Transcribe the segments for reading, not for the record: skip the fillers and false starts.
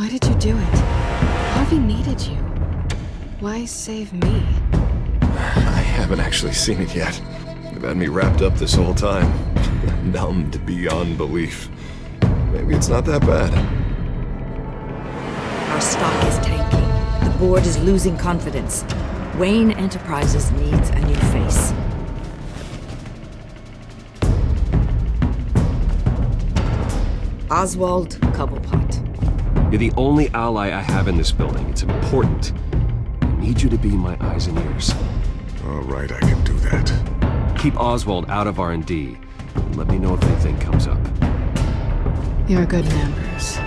Why did you do it? Harvey needed you. Why save me? I haven't actually seen it yet. They've had me wrapped up this whole time. Numbed beyond belief. Maybe it's not that bad. Our stock is tanking. The board is losing confidence. Wayne Enterprises needs a new face. Oswald Cobblepot. You're the only ally I have in this building. It's important. I need you to be my eyes and ears. All right, I can do that. Keep Oswald out of R&D. And let me know if anything comes up. You're a good man, Bruce.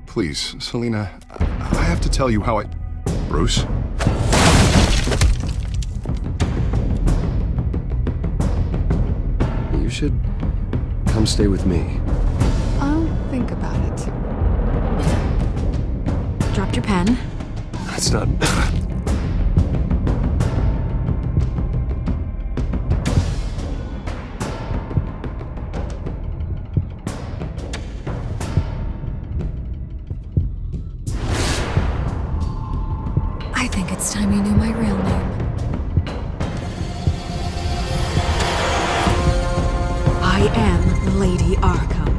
Please, Selina, I have to tell you how I... Bruce? You should come stay with me. I'll think about it. Dropped your pen. That's not... I think it's time you knew my real name. I am Lady Arkham.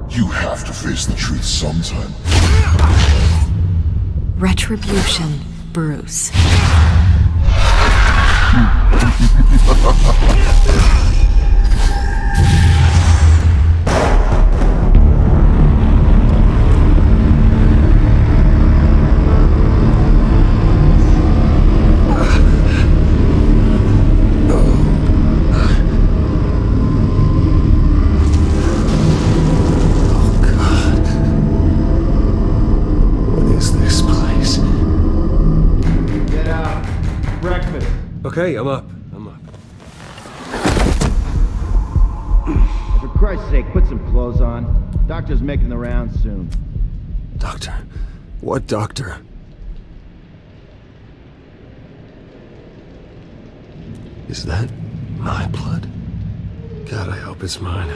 You have to face the truth sometime. Retribution, Bruce. Okay, I'm up. For Christ's sake, put some clothes on. Doctor's making the rounds soon. Doctor? What doctor? Is that my blood? God, I hope it's mine.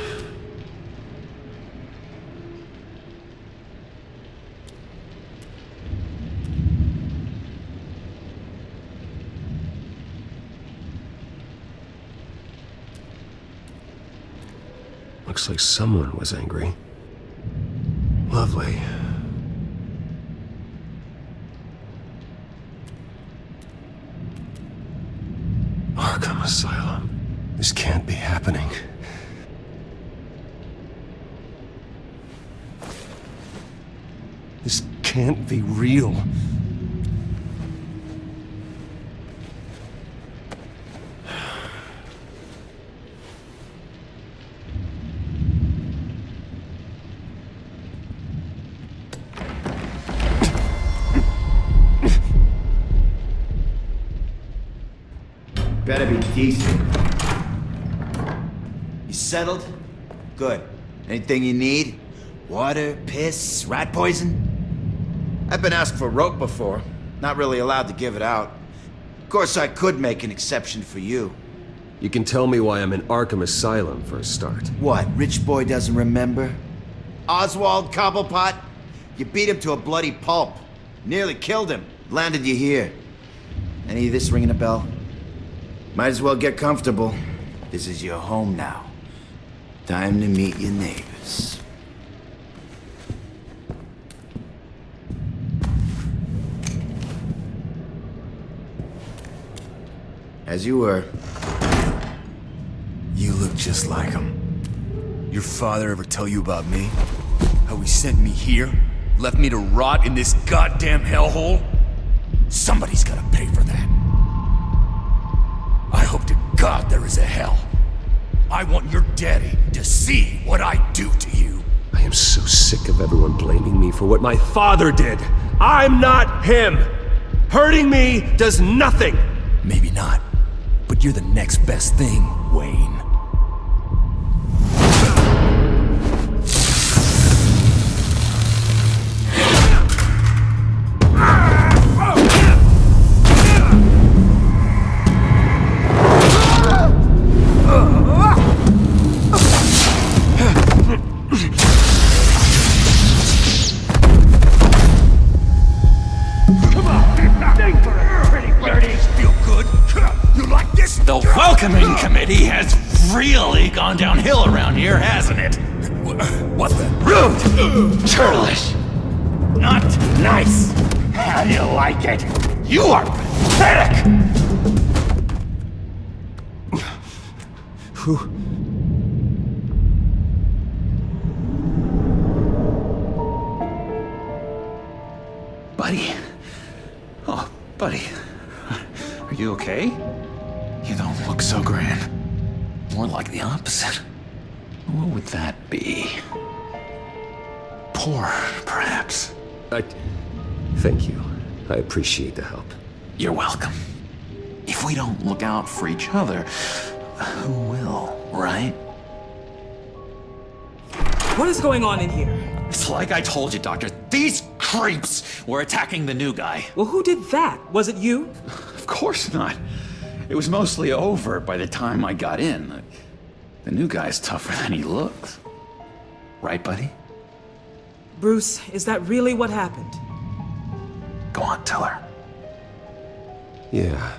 Looks like someone was angry. Lovely. Arkham Asylum. This can't be happening. This can't be real. Better be decent. You settled? Good. Anything you need? Water, piss, rat poison? I've been asked for rope before. Not really allowed to give it out. Of course, I could make an exception for you. You can tell me why I'm in Arkham Asylum for a start. What, rich boy doesn't remember? Oswald Cobblepot? You beat him to a bloody pulp. Nearly killed him. Landed you here. Any of this ringing a bell? Might as well get comfortable. This is your home now. Time to meet your neighbors. As you were. You look just like him. Your father ever tell you about me? How he sent me here? Left me to rot in this goddamn hellhole? Somebody's gotta pay for that. I hope to God there is a hell. I want your daddy to see what I do to you. I am so sick of everyone blaming me for what my father did. I'm not him. Hurting me does nothing. Maybe not, but you're the next best thing, Wayne. The welcoming committee has really gone downhill around here, hasn't it? What the? Rude! Churlish! Not nice! How do you like it? You are pathetic! Buddy? Oh, buddy. Are you okay? You don't look so grand. More like the opposite. What would that be? Poor, perhaps. Thank you. I appreciate the help. You're welcome. If we don't look out for each other, who will, right? What is going on in here? It's like I told you, Doctor. These creeps were attacking the new guy. Well, who did that? Was it you? Of course not. It was mostly over by the time I got in. The new guy's tougher than he looks. Right, buddy? Bruce, is that really what happened? Go on, tell her. Yeah.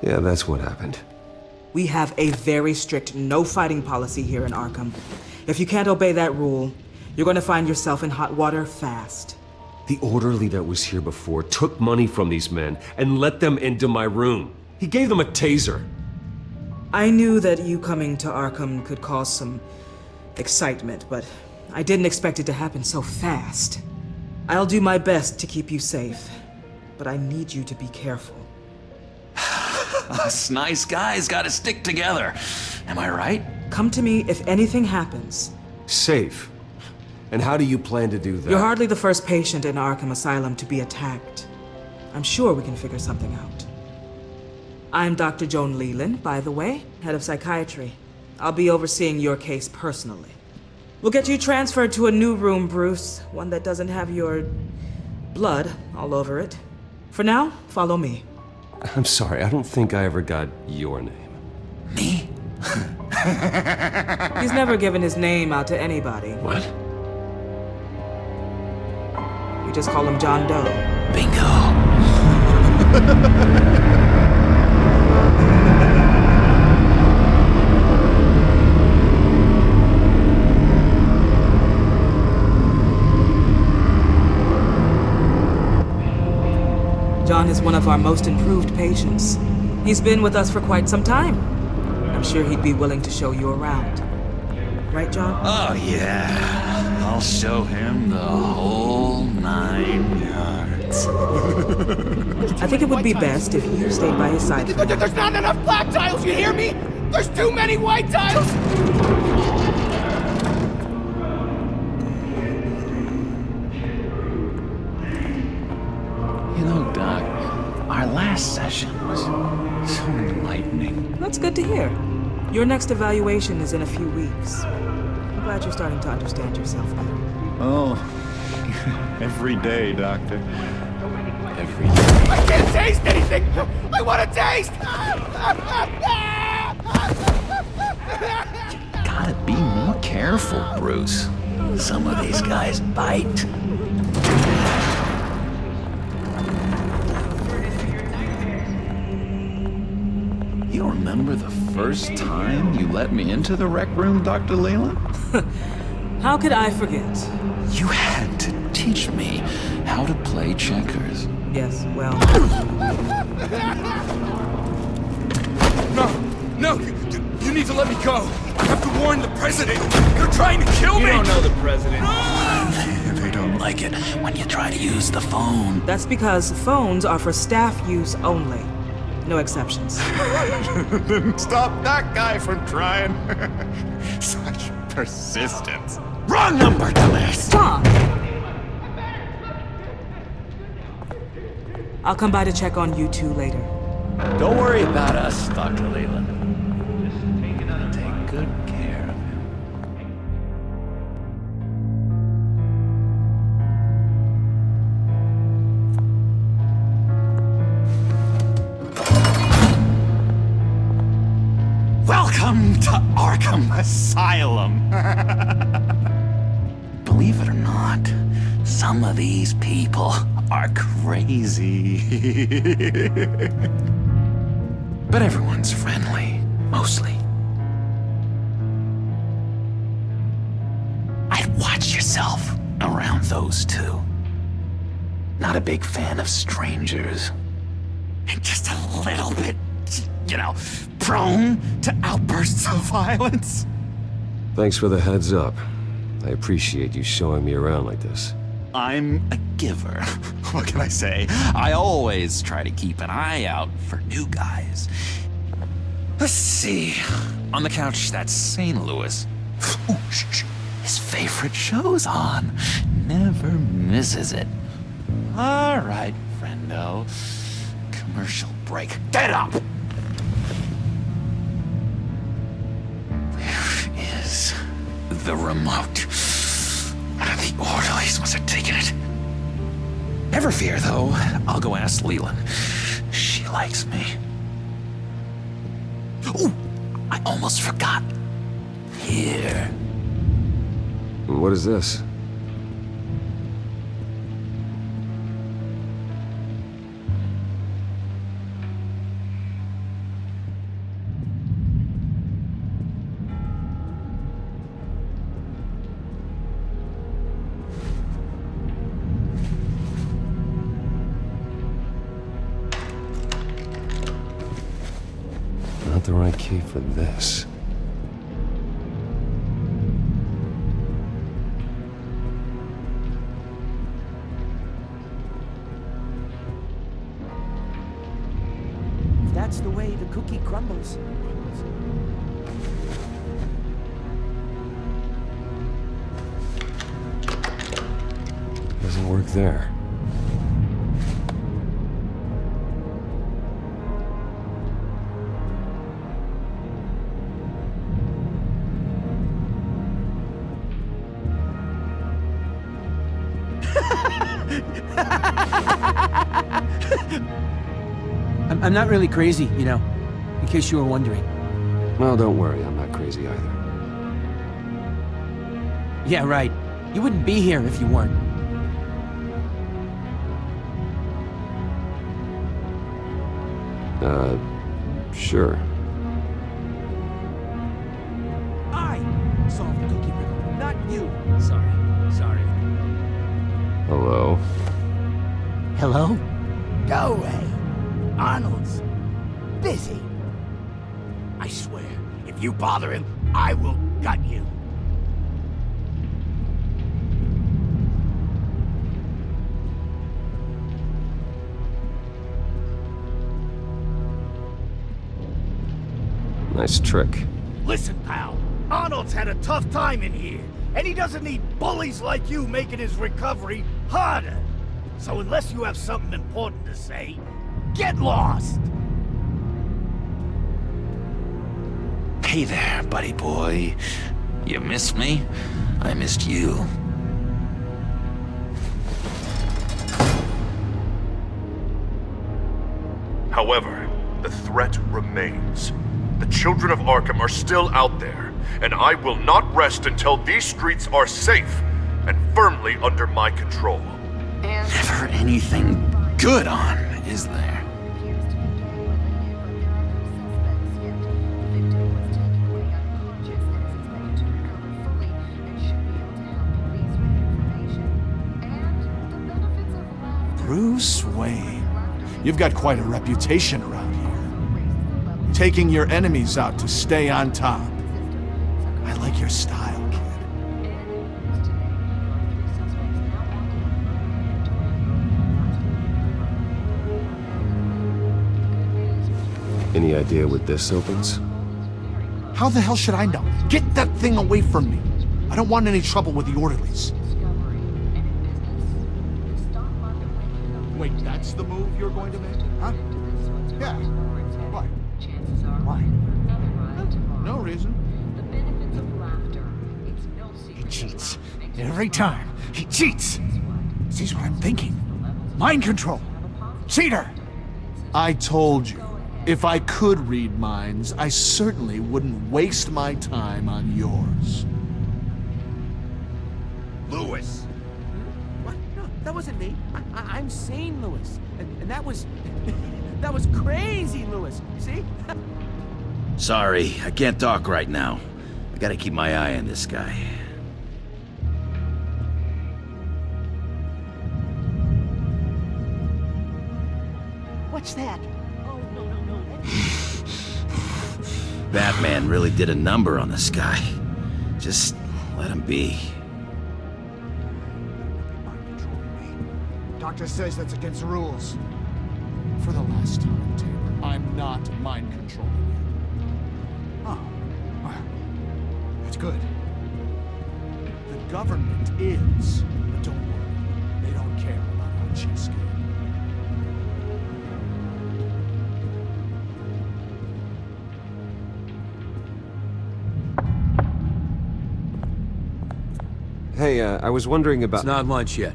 Yeah, that's what happened. We have a very strict no fighting policy here in Arkham. If you can't obey that rule, you're going to find yourself in hot water fast. The orderly that was here before took money from these men and let them into my room. He gave them a taser. I knew that you coming to Arkham could cause some excitement, but I didn't expect it to happen so fast. I'll do my best to keep you safe, but I need you to be careful. Us nice guys gotta stick together. Am I right? Come to me if anything happens. Safe. And how do you plan to do that? You're hardly the first patient in Arkham Asylum to be attacked. I'm sure we can figure something out. I'm Dr. Joan Leland, by the way, head of psychiatry. I'll be overseeing your case personally. We'll get you transferred to a new room, Bruce. One that doesn't have your blood all over it. For now, follow me. I'm sorry, I don't think I ever got your name. Me? He's never given his name out to anybody. What? We just call him John Doe. Bingo. John is one of our most improved patients. He's been with us for quite some time. I'm sure he'd be willing to show you around. Right, John? Oh, yeah. I'll show him the whole 9 yards. I think it would be best if you stayed by his side. There's not enough black tiles, you hear me? There's too many white tiles! You know, Doc, our last session was so enlightening. That's good to hear. Your next evaluation is in a few weeks. I'm glad you're starting to understand yourself better. Oh, every day, Doctor. Every day. I can't taste anything! I want to taste! Gotta be more careful, Bruce. Some of these guys bite. You remember the first time you let me into the rec room, Dr. Leland? How could I forget? You had to teach me how to play checkers. Yes, well... No, you need to let me go. I have to warn the president. You're trying to kill me. You don't know the president. They don't like it when you try to use the phone. That's because phones are for staff use only. No exceptions. Stop that guy from trying. Such persistence. Wrong number, dumbass! Tom! I'll come by to check on you two later. Don't worry about us, Dr. Leland. Just take good care of him. Welcome to Arkham Asylum. Believe it or not, some of these people are crazy. But everyone's friendly, mostly. I'd watch yourself around those two. Not a big fan of strangers. And just a little bit, prone to outbursts of violence. Thanks for the heads up. I appreciate you showing me around like this. I'm a giver. What can I say? I always try to keep an eye out for new guys. Let's see. On the couch, that's St. Louis. Ooh, shh. His favorite show's on. Never misses it. All right, friendo. Commercial break. Get up! Where is the remote? The orderlies must have taken it. Never fear, though. I'll go ask Leland. She likes me. Ooh, I almost forgot. Here. What is this? Not the right key for this. If that's the way the cookie crumbles. Doesn't work there. I'm not really crazy, in case you were wondering. Well, don't worry, I'm not crazy either. Yeah, right. You wouldn't be here if you weren't. Sure. I solved the cookie riddle, not you. Sorry. Hello? Hello? Go away. Arnold's busy. I swear, if you bother him, I will gut you. Nice trick. Listen, pal. Arnold's had a tough time in here, and he doesn't need bullies like you making his recovery harder. So unless you have something important to say, get lost! Hey there, buddy boy. You missed me? I missed you. However, the threat remains. The children of Arkham are still out there, and I will not rest until these streets are safe and firmly under my control. Never anything good on, is there? Bruce Wayne. You've got quite a reputation around here. Taking your enemies out to stay on top. I like your style, kid. Any idea what this opens? How the hell should I know? Get that thing away from me. I don't want any trouble with the orderlies. Wait, that's the move you're going to make? Huh? Yeah. Why? Why? No reason. He cheats. Every time. He cheats! Sees what I'm thinking. Mind control. Cheater! I told you, if I could read minds, I certainly wouldn't waste my time on yours. Lewis! What? No, that wasn't me. I'm sane, Lewis. And that was... that was crazy, Lewis. See? Sorry, I can't talk right now. I gotta keep my eye on this guy. What's that? Oh, no. Batman really did a number on this guy. Just let him be. Doctor says that's against the rules. For the last time, Taylor, I'm not mind controlling you. Oh, well, that's good. The government is, but don't worry, they don't care about our chess game. Hey, I was wondering about... It's not lunch yet.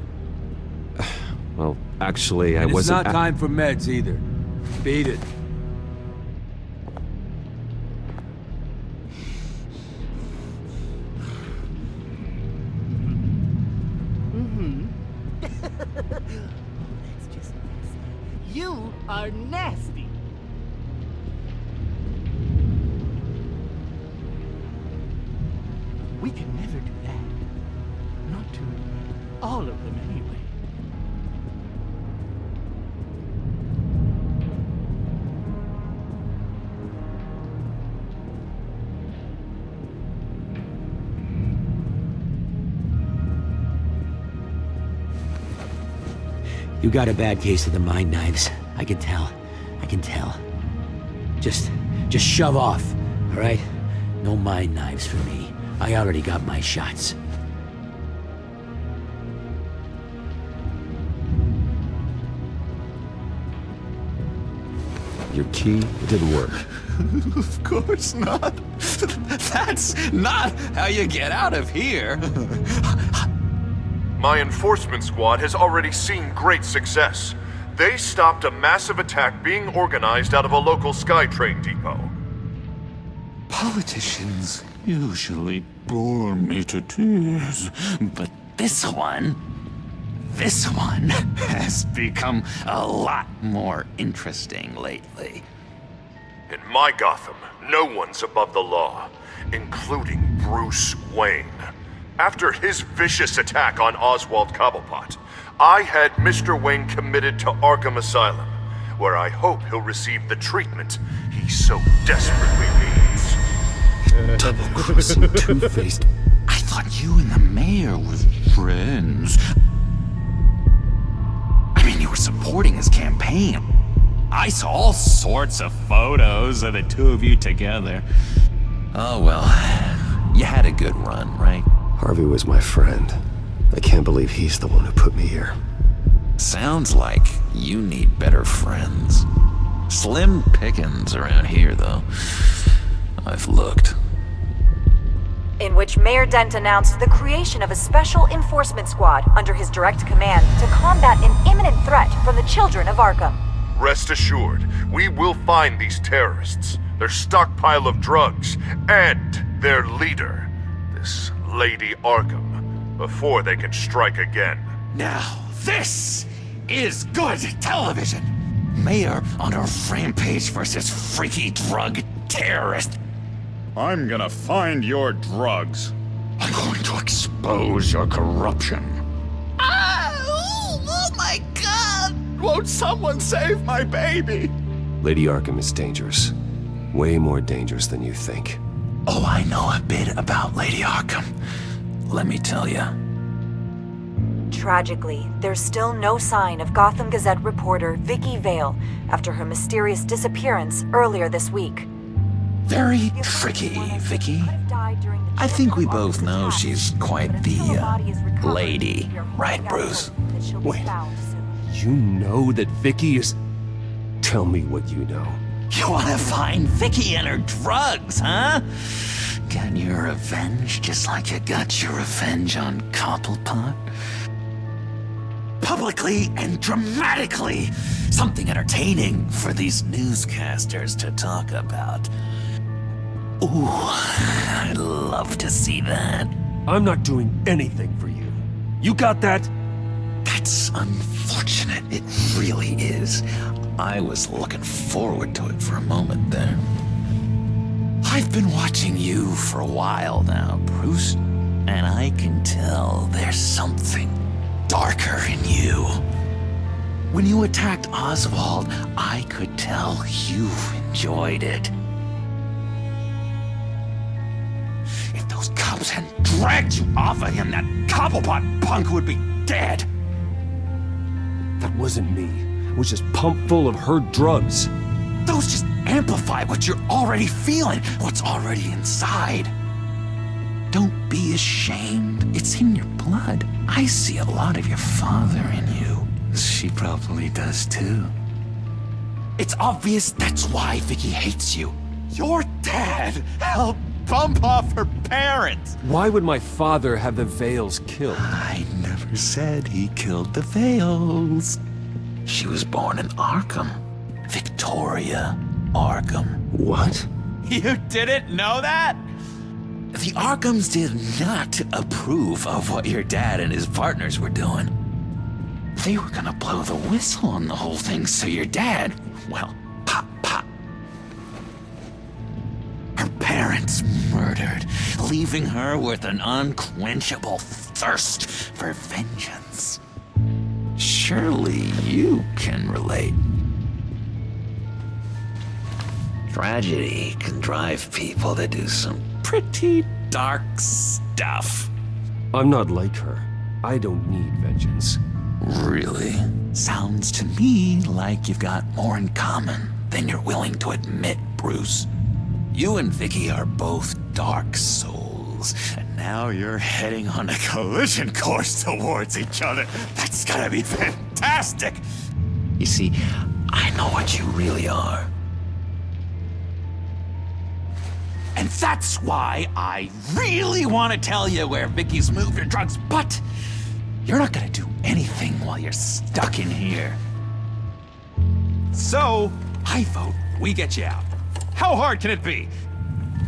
Well, actually, I And wasn't... it's not time for meds either. Beat it. That's just nasty. You are nasty. We can never do that. Not to all of them, anyway. You got a bad case of the mind knives. I can tell. I can tell. Just shove off, all right? No mind knives for me. I already got my shots. Your key didn't work. Of course not. That's not how you get out of here. My enforcement squad has already seen great success. They stopped a massive attack being organized out of a local SkyTrain depot. Politicians usually bore me to tears, but this one has become a lot more interesting lately. In my Gotham, no one's above the law, including Bruce Wayne. After his vicious attack on Oswald Cobblepot, I had Mr. Wayne committed to Arkham Asylum, where I hope he'll receive the treatment he so desperately needs. Double-crossing two-faced. I thought you and the mayor were friends. I mean, you were supporting his campaign. I saw all sorts of photos of the two of you together. Oh well, you had a good run, right? Harvey was my friend. I can't believe he's the one who put me here. Sounds like you need better friends. Slim pickings around here, though. I've looked. In which Mayor Dent announced the creation of a special enforcement squad under his direct command to combat an imminent threat from the children of Arkham. Rest assured, we will find these terrorists, their stockpile of drugs, and their leader, this Lady Arkham, before they can strike again. Now, this is good television! Mayor on a rampage versus freaky drug terrorist. I'm gonna find your drugs. I'm going to expose your corruption. Oh my God! Won't someone save my baby? Lady Arkham is dangerous. Way more dangerous than you think. Oh, I know a bit about Lady Arkham. Let me tell you. Tragically, there's still no sign of Gotham Gazette reporter Vicky Vale after her mysterious disappearance earlier this week. Very tricky, Vicky. I think we both know she's quite the lady, right, Bruce? Wait, you know that Vicky is... Tell me what you know. You wanna find Vicky and her drugs, huh? Get your revenge just like you got your revenge on Cobblepot? Publicly and dramatically! Something entertaining for these newscasters to talk about. Ooh, I'd love to see that. I'm not doing anything for you. You got that? That's unfortunate. It really is. I was looking forward to it for a moment there. I've been watching you for a while now, Bruce, and I can tell there's something darker in you. When you attacked Oswald, I could tell you enjoyed it. If those cops hadn't dragged you off of him, that Cobblepot punk would be dead. That wasn't me. It was just pumped full of her drugs. Those just amplify what you're already feeling, what's already inside. Don't be ashamed. It's in your blood. I see a lot of your father in you. She probably does too. It's obvious that's why Vicky hates you. Your dad helped bump off her parents. Why would my father have the Vales killed? I never said he killed the Vales. She was born in Arkham. Victoria Arkham. What? You didn't know that? The Arkhams did not approve of what your dad and his partners were doing. They were gonna blow the whistle on the whole thing, so your dad, well, pop. Her parents murdered, leaving her with an unquenchable thirst for vengeance. Surely you can relate. Tragedy can drive people to do some pretty dark stuff. I'm not like her. I don't need vengeance. Really? Sounds to me like you've got more in common than you're willing to admit, Bruce. You and Vicky are both dark souls, and now you're heading on a collision course towards each other. That's gotta be fantastic! You see, I know what you really are. And that's why I really want to tell you where Vicky's moved her drugs, but you're not gonna do anything while you're stuck in here. So, I vote we get you out. How hard can it be?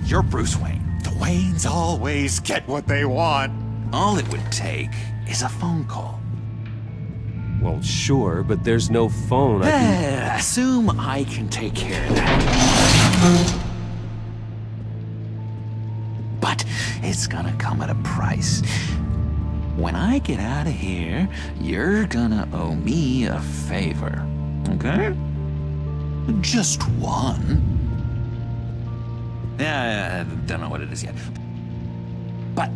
You're Bruce Wayne. The Waynes always get what they want. All it would take is a phone call. Well, sure, but there's no phone. Assume I can take care of that. But it's gonna come at a price. When I get out of here, you're gonna owe me a favor, okay? Just one. Yeah, I don't know what it is yet. But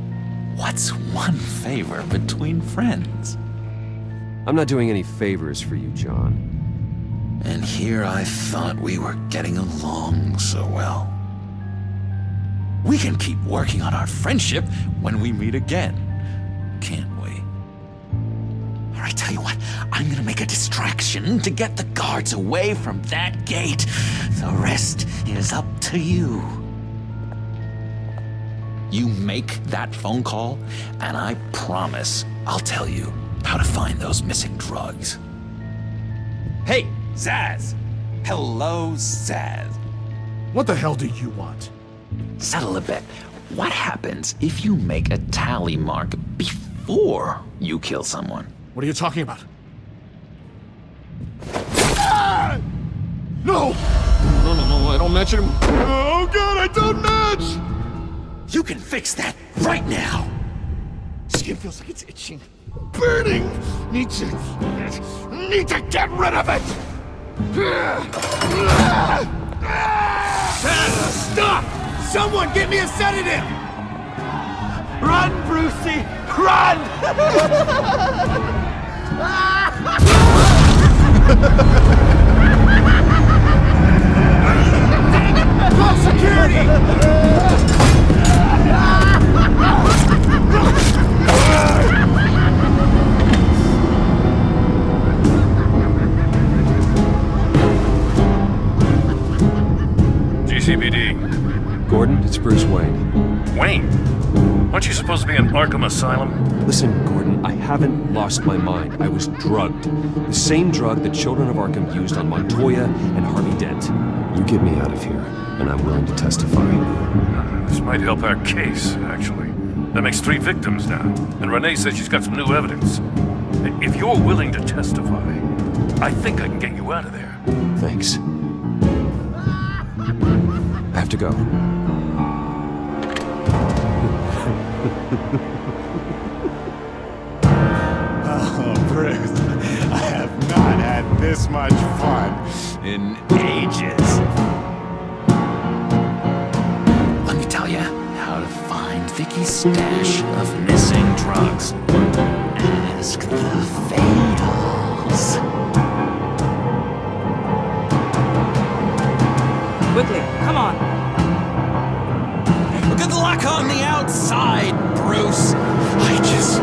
what's one favor between friends? I'm not doing any favors for you, John. And here I thought we were getting along so well. We can keep working on our friendship when we meet again, can't we? All right, tell you what, I'm gonna make a distraction to get the guards away from that gate. The rest is up to you. You make that phone call, and I promise I'll tell you how to find those missing drugs. Hey, Zaz! Hello, Zaz. What the hell do you want? Settle a bet. What happens if you make a tally mark before you kill someone? What are you talking about? Ah! No! No, I don't match him. Oh god, I don't match! You can fix that right now! Skin feels like it's itching. Burning! Need to get rid of it! Stop! Someone get me a sedative! Run, Brucey! Call security! GCPD. Gordon, it's Bruce Wayne. Wayne? Aren't you supposed to be in Arkham Asylum? Listen, Gordon, I haven't lost my mind. I was drugged. The same drug the children of Arkham used on Montoya and Harvey Dent. You get me out of here, and I'm willing to testify. This might help our case, actually. That makes 3 victims now, and Renee says she's got some new evidence. If you're willing to testify, I think I can get you out of there. Thanks. I have to go. Oh, Bruce, I have not had this much fun in ages. Let me tell you how to find Vicky's stash of missing drugs. Ask the Fatals. Quickly, come on. Good luck on the outside, Bruce. I just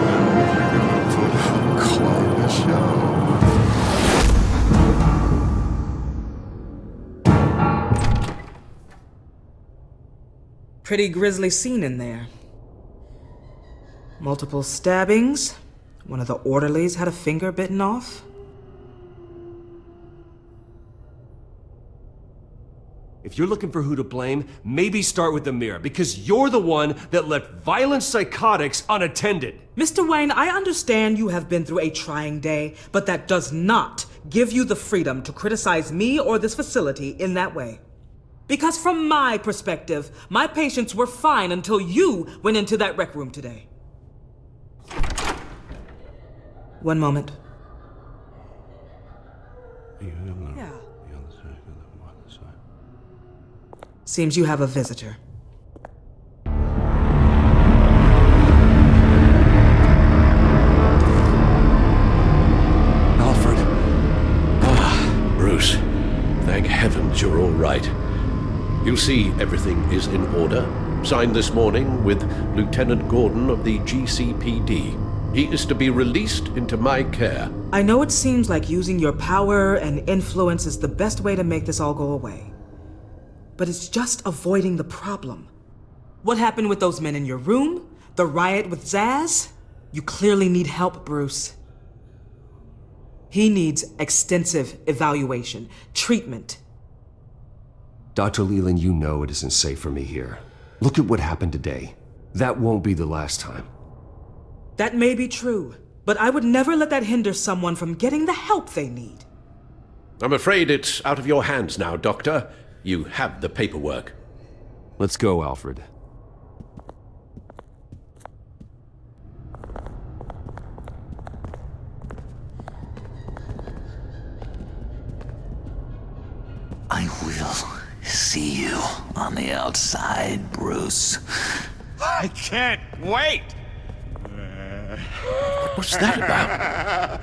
put on quite a show. Pretty grisly scene in there. Multiple stabbings. One of the orderlies had a finger bitten off. If you're looking for who to blame, maybe start with the mirror, because you're the one that left violent psychotics unattended. Mr. Wayne, I understand you have been through a trying day, but that does not give you the freedom to criticize me or this facility in that way. Because from my perspective, my patients were fine until you went into that rec room today. One moment. Yeah. Seems you have a visitor. Alfred. Bruce. Thank heavens you're all right. You'll see everything is in order. Signed this morning with Lieutenant Gordon of the GCPD. He is to be released into my care. I know it seems like using your power and influence is the best way to make this all go away. But it's just avoiding the problem. What happened with those men in your room? The riot with Zaz? You clearly need help, Bruce. He needs extensive evaluation, treatment. Dr. Leland, you know it isn't safe for me here. Look at what happened today. That won't be the last time. That may be true, but I would never let that hinder someone from getting the help they need. I'm afraid it's out of your hands now, Doctor. You have the paperwork. Let's go, Alfred. I will see you on the outside, Bruce. I can't wait! What's that about?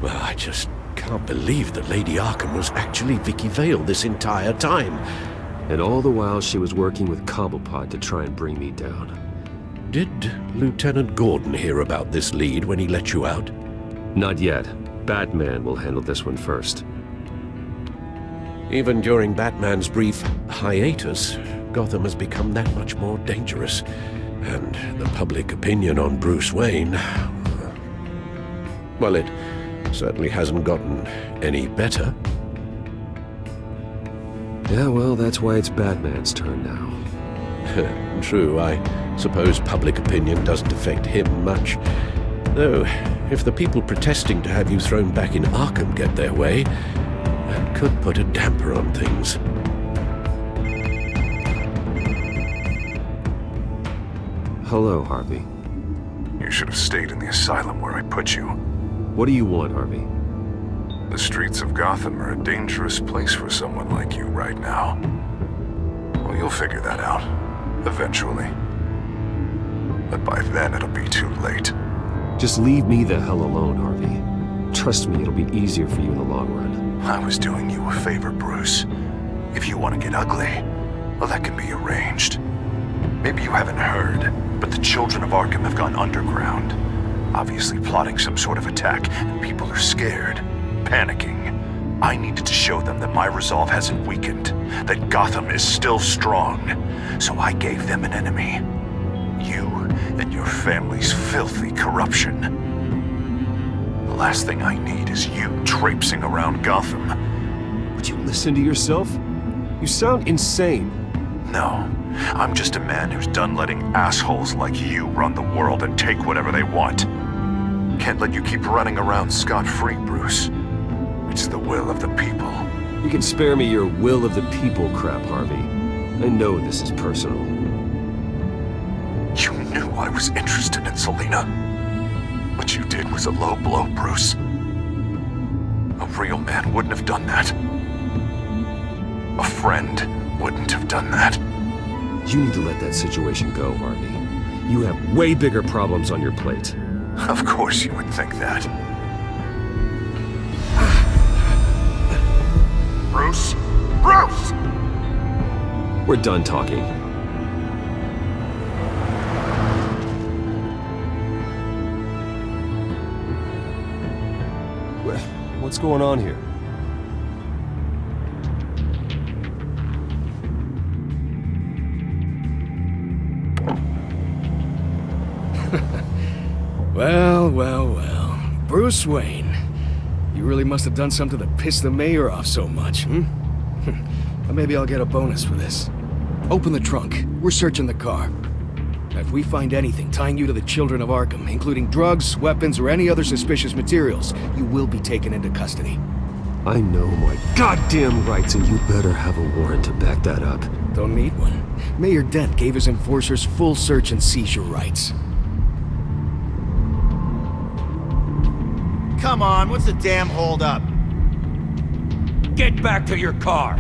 Well, I just can't believe that Lady Arkham was actually Vicky Vale this entire time. And all the while she was working with Cobblepot to try and bring me down. Did Lieutenant Gordon hear about this lead when he let you out? Not yet. Batman will handle this one first. Even during Batman's brief hiatus, Gotham has become that much more dangerous. And the public opinion on Bruce Wayne... well, it certainly hasn't gotten any better. Yeah, well, that's why it's Batman's turn now. True, I suppose public opinion doesn't affect him much. Though, if the people protesting to have you thrown back in Arkham get their way, that could put a damper on things. Hello, Harvey. You should have stayed in the asylum where I put you. What do you want, Harvey? The streets of Gotham are a dangerous place for someone like you right now. Well, you'll figure that out. Eventually. But by then, it'll be too late. Just leave me the hell alone, Harvey. Trust me, it'll be easier for you in the long run. I was doing you a favor, Bruce. If you want to get ugly, well, that can be arranged. Maybe you haven't heard, but the children of Arkham have gone underground. Obviously plotting some sort of attack, and people are scared, panicking. I needed to show them that my resolve hasn't weakened, that Gotham is still strong. So I gave them an enemy. You and your family's filthy corruption. The last thing I need is you traipsing around Gotham. Would you listen to yourself? You sound insane. No, I'm just a man who's done letting assholes like you run the world and take whatever they want. Can't let you keep running around scot-free, Bruce. It's the will of the people. You can spare me your will of the people crap, Harvey. I know this is personal. You knew I was interested in Selina. What you did was a low blow, Bruce. A real man wouldn't have done that. A friend wouldn't have done that. You need to let that situation go, Harvey. You have way bigger problems on your plate. Of course you would think that. Bruce? Bruce! We're done talking. What's going on here? Well. Bruce Wayne. You really must have done something to piss the mayor off so much, hmm? Well, maybe I'll get a bonus for this. Open the trunk. We're searching the car. If we find anything tying you to the children of Arkham, including drugs, weapons, or any other suspicious materials, you will be taken into custody. I know my goddamn rights, and you better have a warrant to back that up. Don't need one. Mayor Dent gave his enforcers full search and seizure rights. Come on, what's the damn holdup? Get back to your car!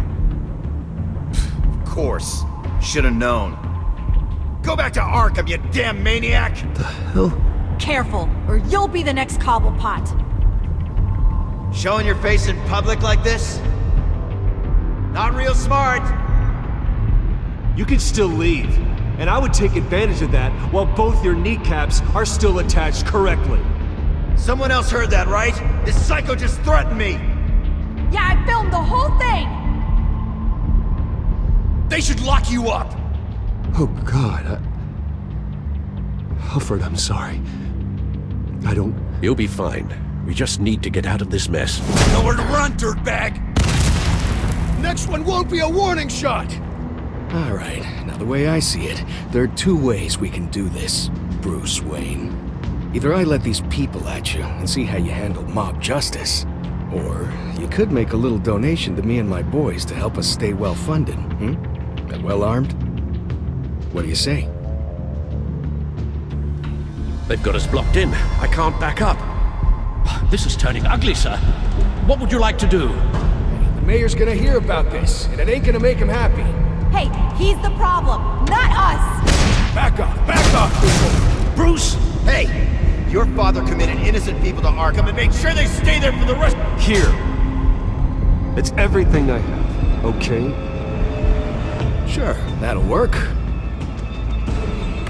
Of course. Should've known. Go back to Arkham, you damn maniac! The hell? Careful, or you'll be the next Cobblepot. Showing your face in public like this? Not real smart. You can still leave, and I would take advantage of that while both your kneecaps are still attached correctly. Someone else heard that, right? This psycho just threatened me! Yeah, I filmed the whole thing! They should lock you up! Oh, God, Alfred, I'm sorry. I don't... You'll be fine. We just need to get out of this mess. Nowhere to run, dirtbag! Next one won't be a warning shot! Alright, now the way I see it, there are two ways we can do this, Bruce Wayne. Either I let these people at you and see how you handle mob justice, or you could make a little donation to me and my boys to help us stay well-funded, and well-armed? What do you say? They've got us blocked in. I can't back up. This is turning ugly, sir. What would you like to do? The mayor's gonna hear about this, and it ain't gonna make him happy. Hey, he's the problem, not us! Back off, people! Bruce! Hey! Your father committed innocent people to Arkham and made sure they stay there for the rest— Here. It's everything I have, okay? Sure, that'll work.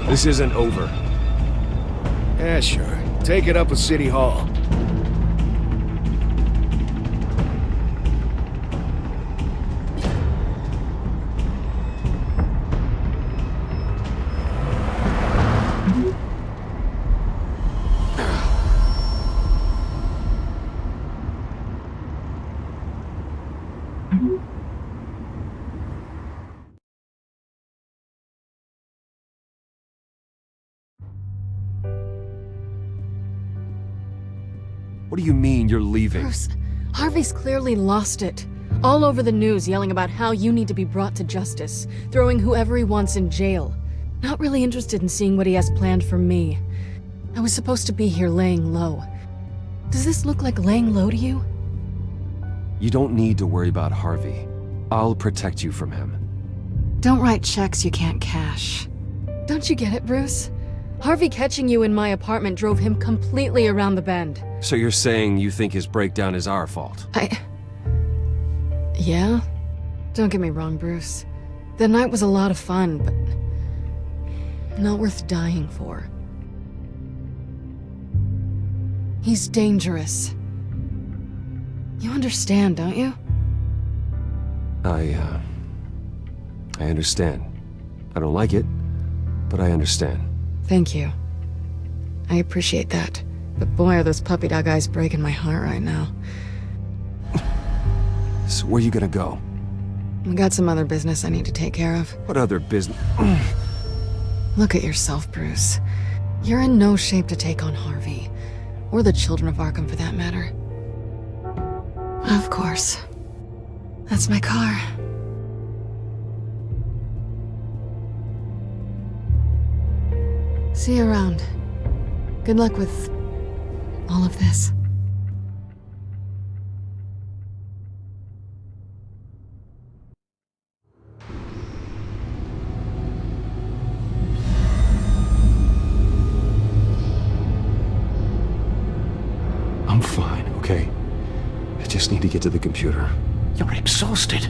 This isn't over. Yeah, sure. Take it up with City Hall. What do you mean you're leaving? Bruce, Harvey's clearly lost it. All over the news yelling about how you need to be brought to justice, throwing whoever he wants in jail. Not really interested in seeing what he has planned for me. I was supposed to be here laying low. Does this look like laying low to you? You don't need to worry about Harvey. I'll protect you from him. Don't write checks you can't cash. Don't you get it, Bruce? Harvey catching you in my apartment drove him completely around the bend. So you're saying you think his breakdown is our fault? Yeah? Don't get me wrong, Bruce. The night was a lot of fun, but not worth dying for. He's dangerous. You understand, don't you? I understand. I don't like it, but I understand. Thank you. I appreciate that. But boy, are those puppy dog eyes breaking my heart right now. So where you gonna go? I got some other business I need to take care of. What other business? Look at yourself, Bruce. You're in no shape to take on Harvey. Or the children of Arkham, for that matter. Of course. That's my car. See you around. Good luck with all of this. I'm fine, okay? I just need to get to the computer. You're exhausted.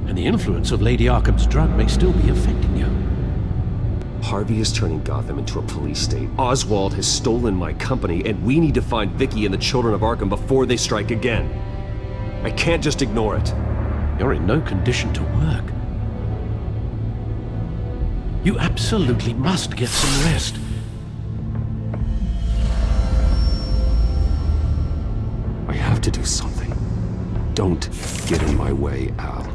And the influence of Lady Arkham's drug may still be affecting you. Harvey is turning Gotham into a police state. Oswald has stolen my company, and we need to find Vicky and the children of Arkham before they strike again. I can't just ignore it. You're in no condition to work. You absolutely must get some rest. I have to do something. Don't get in my way, Al.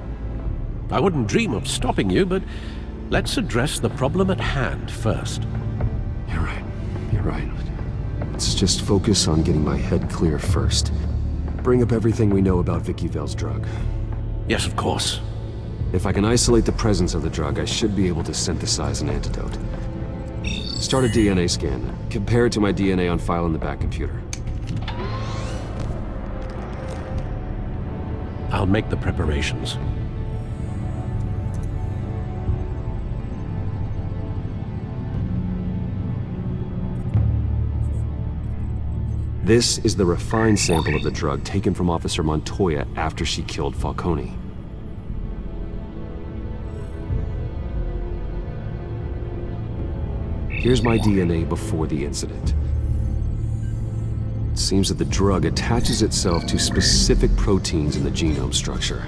I wouldn't dream of stopping you, but let's address the problem at hand first. You're right. You're right. Let's just focus on getting my head clear first. Bring up everything we know about Vicky Vale's drug. Yes, of course. If I can isolate the presence of the drug, I should be able to synthesize an antidote. Start a DNA scan. Compare it to my DNA on file in the back computer. I'll make the preparations. This is the refined sample of the drug taken from Officer Montoya after she killed Falcone. Here's my DNA before the incident. It seems that the drug attaches itself to specific proteins in the genome structure.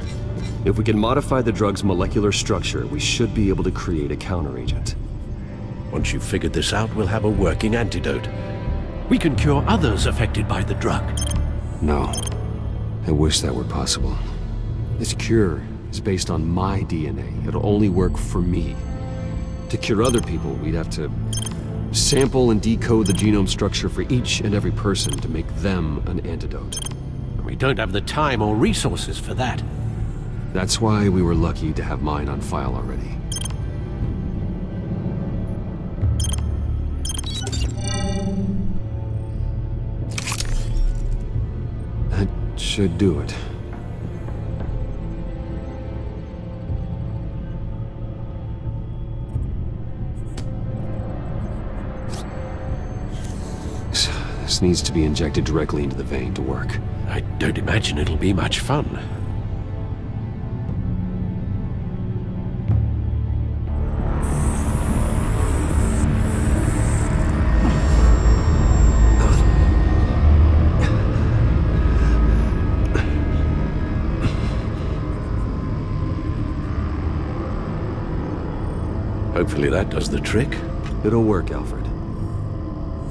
If we can modify the drug's molecular structure, we should be able to create a counteragent. Once you've figured this out, we'll have a working antidote. We can cure others affected by the drug. No. I wish that were possible. This cure is based on my DNA. It'll only work for me. To cure other people, we'd have to sample and decode the genome structure for each and every person to make them an antidote. We don't have the time or resources for that. That's why we were lucky to have mine on file already. That should do it. This needs to be injected directly into the vein to work. I don't imagine it'll be much fun. Hopefully that does the trick. It'll work, Alfred.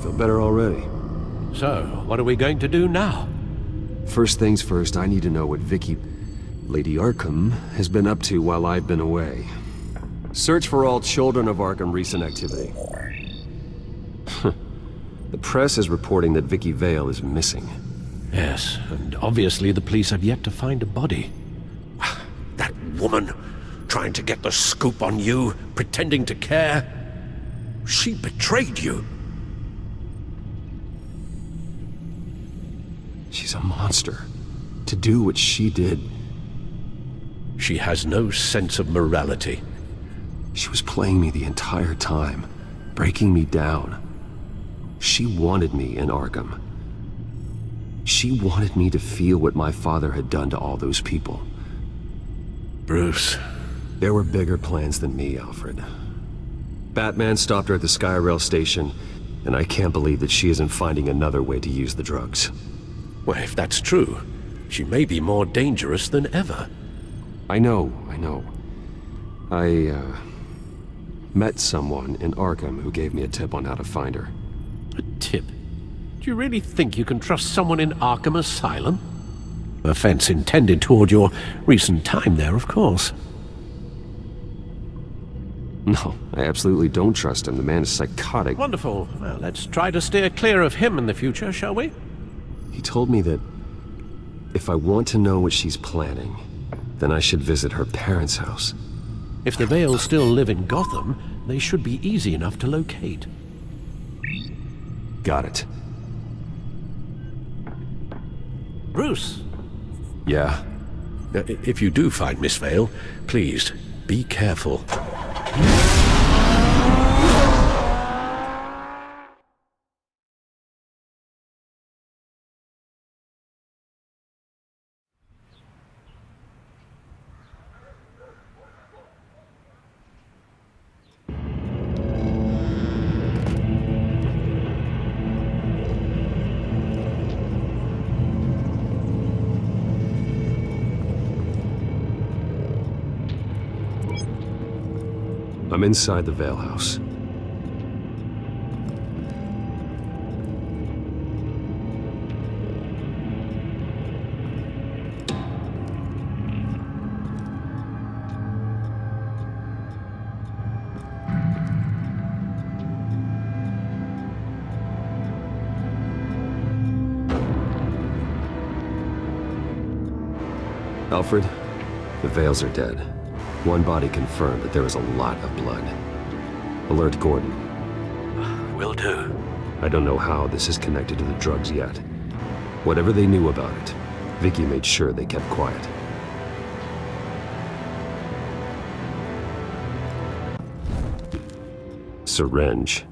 Feel better already. So, what are we going to do now? First things first, I need to know what Vicky, Lady Arkham, has been up to while I've been away. Search for all children of Arkham recent activity. The press is reporting that Vicky Vale is missing. Yes, and obviously the police have yet to find a body. That woman! trying to get the scoop on you, pretending to care. She betrayed you. She's a monster. To do what she did... She has no sense of morality. She was playing me the entire time, breaking me down. She wanted me in Arkham. She wanted me to feel what my father had done to all those people. Bruce. There were bigger plans than me, Alfred. Batman stopped her at the Skyrail station, and I can't believe that she isn't finding another way to use the drugs. Well, if that's true, she may be more dangerous than ever. I know. I met someone in Arkham who gave me a tip on how to find her. A tip? Do you really think you can trust someone in Arkham Asylum? Offense intended toward your recent time there, of course. No, I absolutely don't trust him. The man is psychotic. Wonderful. Well, let's try to steer clear of him in the future, shall we? He told me that if I want to know what she's planning, then I should visit her parents' house. If the Vales still live in Gotham, they should be easy enough to locate. Got it. Bruce. Yeah? If you do find Miss Vale, please, be careful. I'm inside the Vale house. Alfred, the Vales are dead. One body confirmed, but there is a lot of blood. Alert Gordon. Will do. I don't know how this is connected to the drugs yet. Whatever they knew about it, Vicky made sure they kept quiet. Syringe.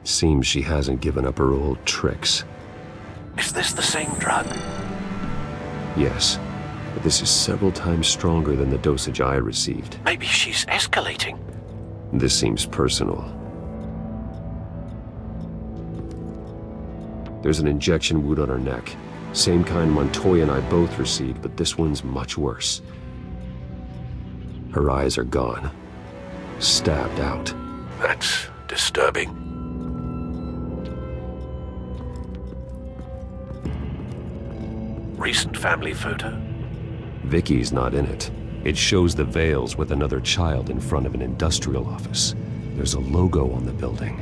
Seems she hasn't given up her old tricks. Is this the same drug? Yes. But this is several times stronger than the dosage I received. Maybe she's escalating. This seems personal. There's an injection wound on her neck. Same kind Montoya and I both received, but this one's much worse. Her eyes are gone. Stabbed out. That's disturbing. Recent family photo? Vicky's not in it. It shows the Vales with another child in front of an industrial office. There's a logo on the building.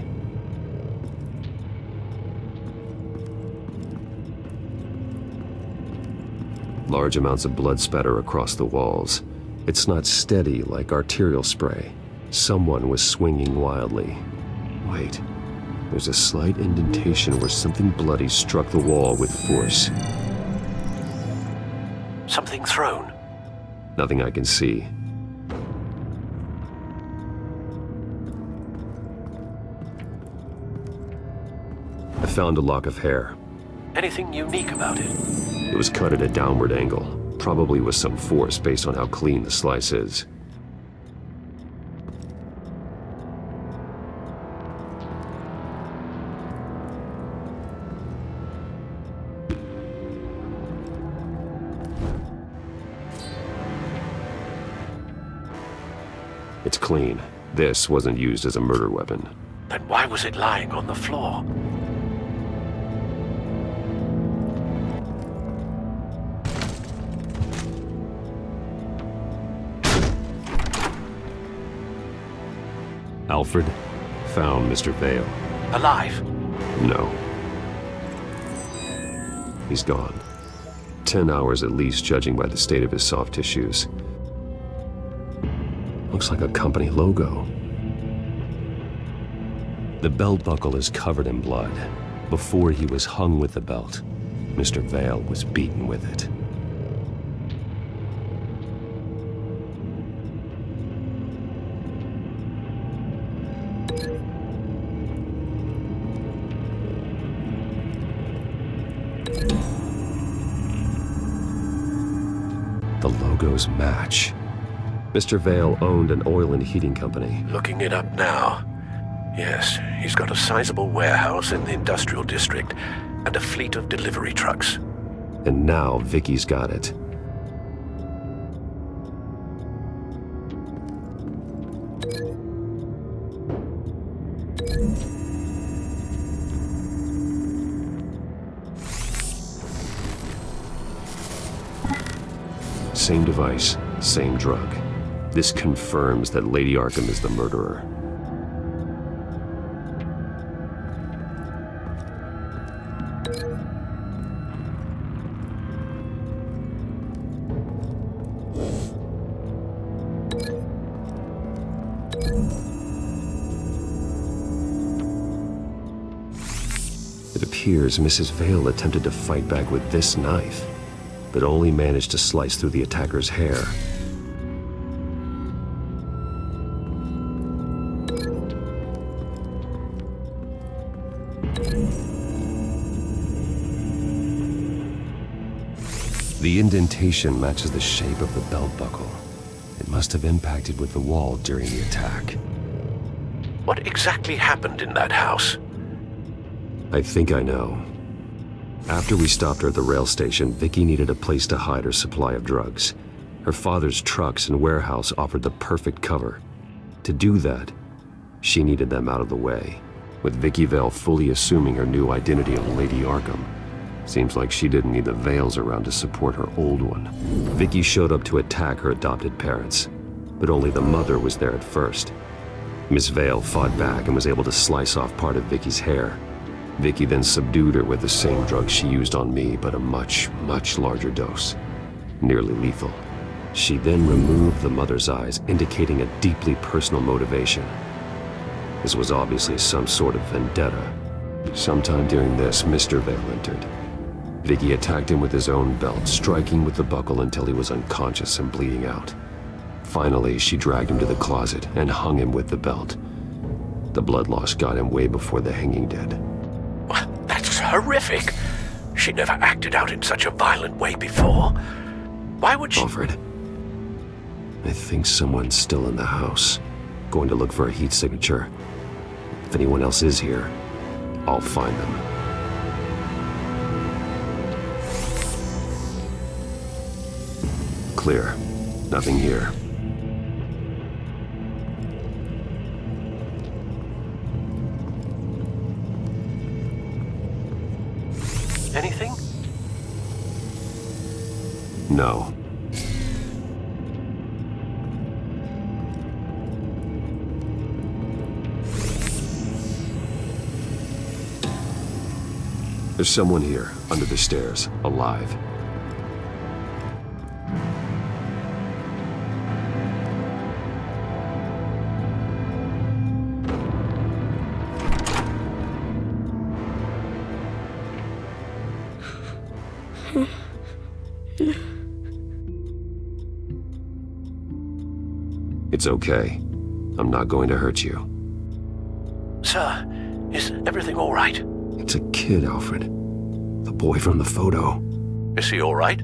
Large amounts of blood spatter across the walls. It's not steady like arterial spray. Someone was swinging wildly. Wait, there's a slight indentation where something bloody struck the wall with force. Something thrown? Nothing I can see. I found a lock of hair. Anything unique about it? It was cut at a downward angle, probably with some force based on how clean the slice is. It's clean. This wasn't used as a murder weapon. Then why was it lying on the floor? Alfred found Mr. Vale. Alive? No. He's gone. 10 hours at least, judging by the state of his soft tissues. looks like a company logo. The belt buckle is covered in blood. Before he was hung with the belt, Mr. Vale was beaten with it. The logos match. Mr. Vale owned an oil and heating company. Looking it up now. Yes, he's got a sizable warehouse in the industrial district and a fleet of delivery trucks. And now Vicky's got it. Same device, same drug. This confirms that Lady Arkham is the murderer. It appears Mrs. Vale attempted to fight back with this knife, but only managed to slice through the attacker's hair. The indentation matches the shape of the belt buckle. It must have impacted with the wall during the attack. What exactly happened in that house? I think I know. After we stopped her at the rail station, Vicky needed a place to hide her supply of drugs. Her father's trucks and warehouse offered the perfect cover. To do that, she needed them out of the way. With Vicky Vale fully assuming her new identity of Lady Arkham, seems like she didn't need the Vales around to support her old one. Vicky showed up to attack her adopted parents, but only the mother was there at first. Miss Vale fought back and was able to slice off part of Vicky's hair. Vicky then subdued her with the same drug she used on me, but a much, much larger dose. Nearly lethal. She then removed the mother's eyes, indicating a deeply personal motivation. This was obviously some sort of vendetta. Sometime during this, Mr. Vale entered. Vicky attacked him with his own belt, striking with the buckle until he was unconscious and bleeding out. Finally, she dragged him to the closet and hung him with the belt. The blood loss got him way before the hanging did. That's horrific. She never acted out in such a violent way before. Why would she— Alfred, I think someone's still in the house. Going to look for a heat signature. If anyone else is here, I'll find them. Clear. Nothing here. Anything? No. There's someone here, under the stairs, alive. It's okay. I'm not going to hurt you. Sir, is everything all right? It's a kid, Alfred. The boy from the photo. Is he all right?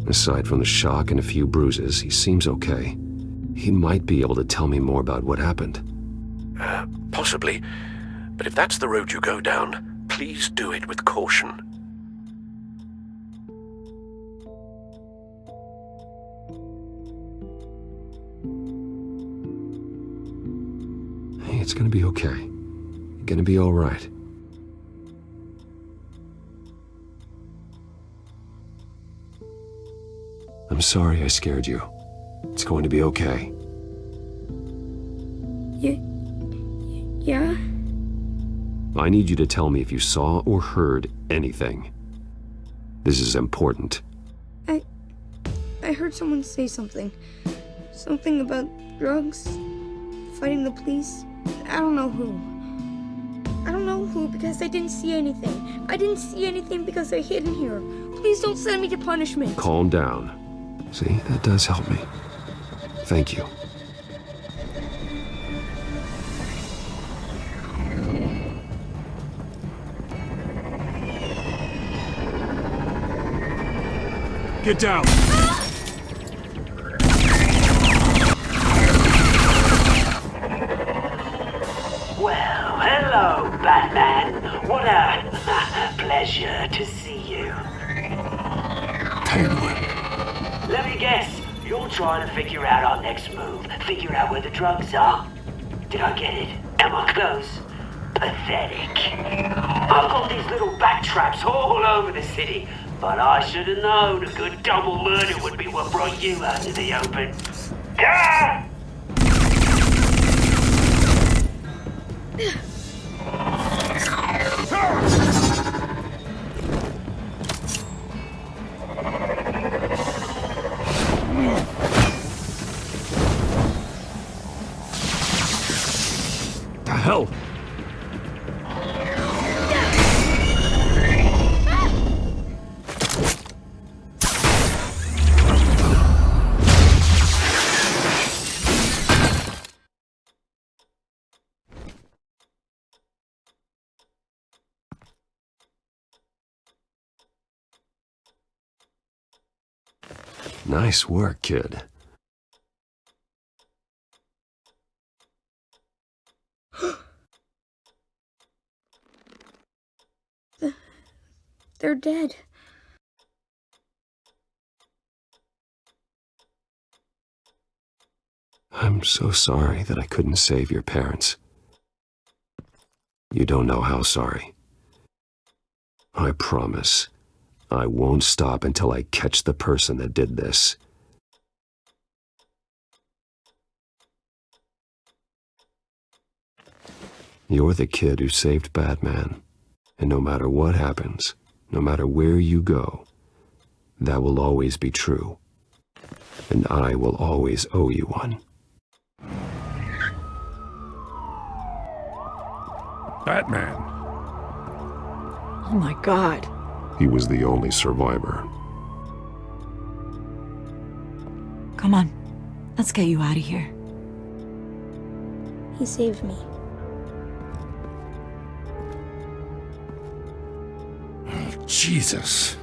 Aside from the shock and a few bruises, he seems okay. He might be able to tell me more about what happened. Possibly. But if that's the road you go down, please do it with caution. Hey, it's gonna be okay. You're gonna be all right. I'm sorry I scared you. It's going to be okay. Yeah? I need you to tell me if you saw or heard anything. This is important. I heard someone say something. Something about drugs, fighting the police. I don't know who. I don't know who because I didn't see anything. I didn't see anything because I hid in here. Please don't send me to punishment. Calm down. See, that does help me. Thank you. Get down! Well, hello, Batman. What a pleasure to see you. Penguin. Let me guess, you're trying to figure out our next move. Figure out where the drugs are. Did I get it? Am I close? Pathetic. I've got these little bat traps all over the city, but I should have known a good double murder would be what brought you out to the open. Ah! The hell? Nice work, kid. They're dead. I'm so sorry that I couldn't save your parents. You don't know how sorry. I promise, I won't stop until I catch the person that did this. You're the kid who saved Batman, and no matter what happens, no matter where you go, that will always be true. And I will always owe you one. Batman. Oh my God. He was the only survivor. Come on, let's get you out of here. He saved me. Jesus.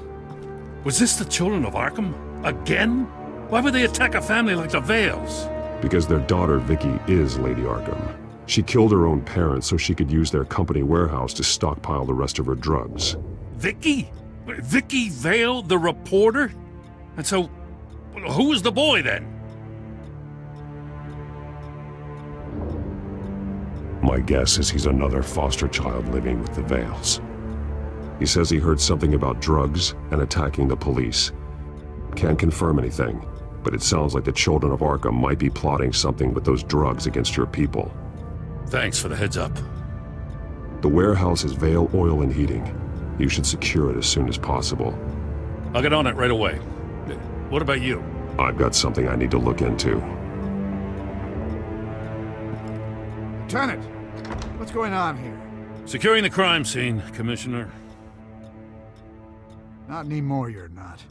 Was this the children of Arkham? Again? Why would they attack a family like the Vales? Because their daughter, Vicky, is Lady Arkham. She killed her own parents so she could use their company warehouse to stockpile the rest of her drugs. Vicky? Vicky Vale, the reporter? And so, who was the boy then? My guess is he's another foster child living with the Vales. He says he heard something about drugs and attacking the police. Can't confirm anything, but it sounds like the children of Arkham might be plotting something with those drugs against your people. Thanks for the heads up. The warehouse is Vale Oil and Heating. You should secure it as soon as possible. I'll get on it right away. What about you? I've got something I need to look into. Lieutenant, what's going on here? Securing the crime scene, Commissioner. Not anymore, you're not.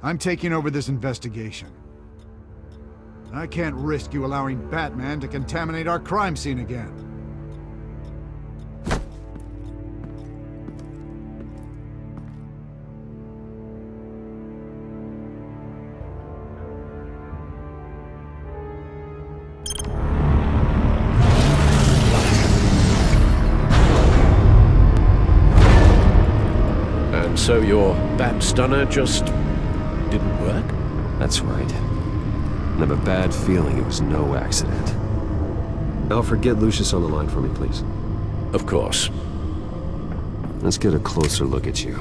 I'm taking over this investigation. I can't risk you allowing Batman to contaminate our crime scene again. And so your bat stunner just didn't work? That's right. I have a bad feeling it was no accident. Alfred, get Lucius on the line for me, please. Of course. Let's get a closer look at you.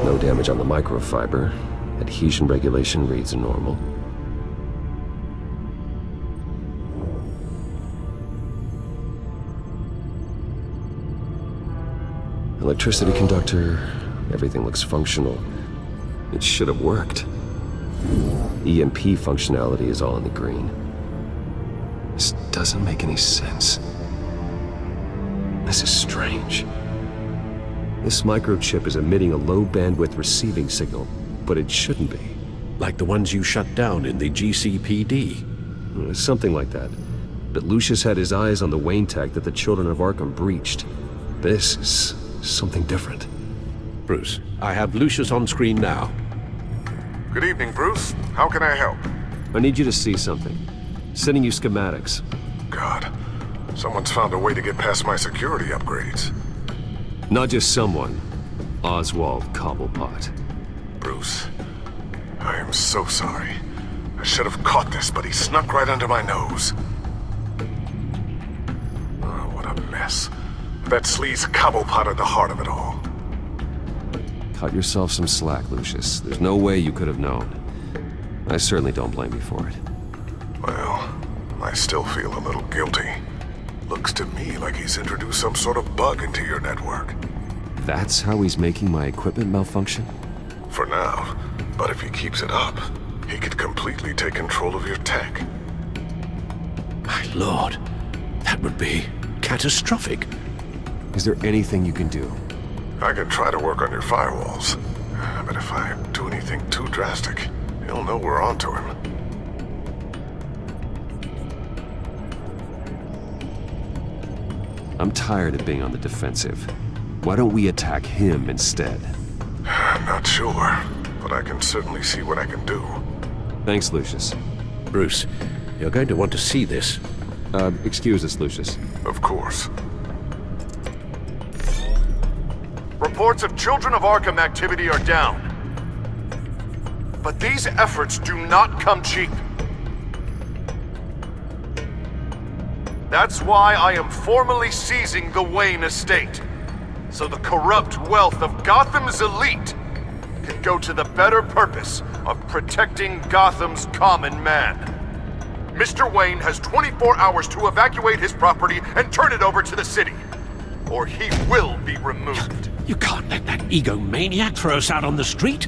No damage on the microfiber. Adhesion regulation reads normal. Electricity conductor, everything looks functional. It should have worked. EMP functionality is all in the green. This doesn't make any sense. This is strange. This microchip is emitting a low-bandwidth receiving signal, but it shouldn't be. Like the ones you shut down in the GCPD? Something like that. But Lucius had his eyes on the Wayne tech that the Children of Arkham breached. This is something different. Bruce, I have Lucius on screen now. Good evening, Bruce. How can I help? I need you to see something. Sending you schematics. God, someone's found a way to get past my security upgrades. Not just someone. Oswald Cobblepot. Bruce, I am so sorry. I should have caught this, but he snuck right under my nose. Oh, what a mess. That sleaze Cobblepot at the heart of it all. Cut yourself some slack, Lucius. There's no way you could have known. I certainly don't blame you for it. Well, I still feel a little guilty. Looks to me like he's introduced some sort of bug into your network. That's how he's making my equipment malfunction? For now. But if he keeps it up, he could completely take control of your tech. My lord, that would be catastrophic. Is there anything you can do? I can try to work on your firewalls. But if I do anything too drastic, he'll know we're onto him. I'm tired of being on the defensive. Why don't we attack him instead? I'm not sure, but I can certainly see what I can do. Thanks, Lucius. Bruce, you're going to want to see this. Excuse us, Lucius. Of course. Reports of Children of Arkham activity are down. But these efforts do not come cheap. That's why I am formally seizing the Wayne estate, so the corrupt wealth of Gotham's elite can go to the better purpose of protecting Gotham's common man. Mr. Wayne has 24 hours to evacuate his property and turn it over to the city, or he will be removed. You can't let that egomaniac throw us out on the street.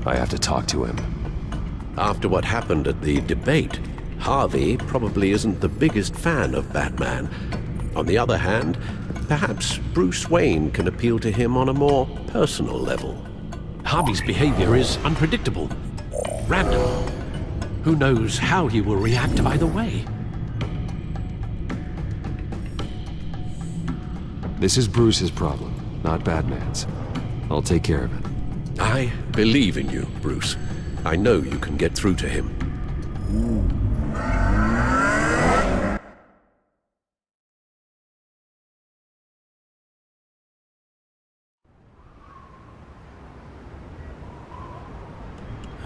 I have to talk to him. After what happened at the debate, Harvey probably isn't the biggest fan of Batman. On the other hand, perhaps Bruce Wayne can appeal to him on a more personal level. Harvey's behavior is unpredictable, random. Who knows how he will react either way? This is Bruce's problem, not Batman's. I'll take care of it. I believe in you, Bruce. I know you can get through to him.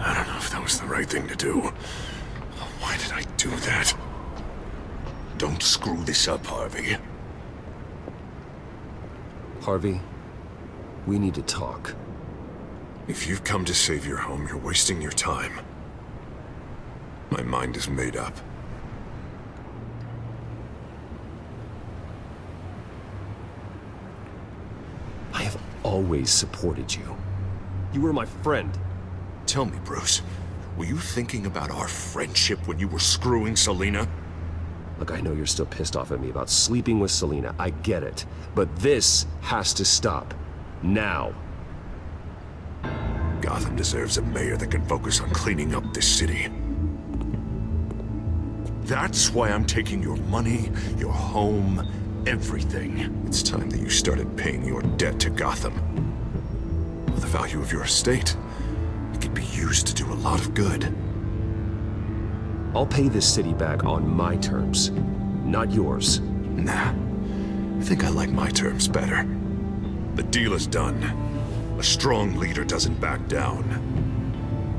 I don't know if that was the right thing to do. Why did I do that? Don't screw this up, Harvey. Harvey, we need to talk. If you've come to save your home, you're wasting your time. My mind is made up. I have always supported you. You were my friend. Tell me, Bruce, were you thinking about our friendship when you were screwing Selina? Look, I know you're still pissed off at me about sleeping with Selina. I get it. But this has to stop. Now. Gotham deserves a mayor that can focus on cleaning up this city. That's why I'm taking your money, your home, everything. It's time that you started paying your debt to Gotham. The value of your estate, it could be used to do a lot of good. I'll pay this city back on my terms, not yours. Nah, I think I like my terms better. The deal is done. A strong leader doesn't back down.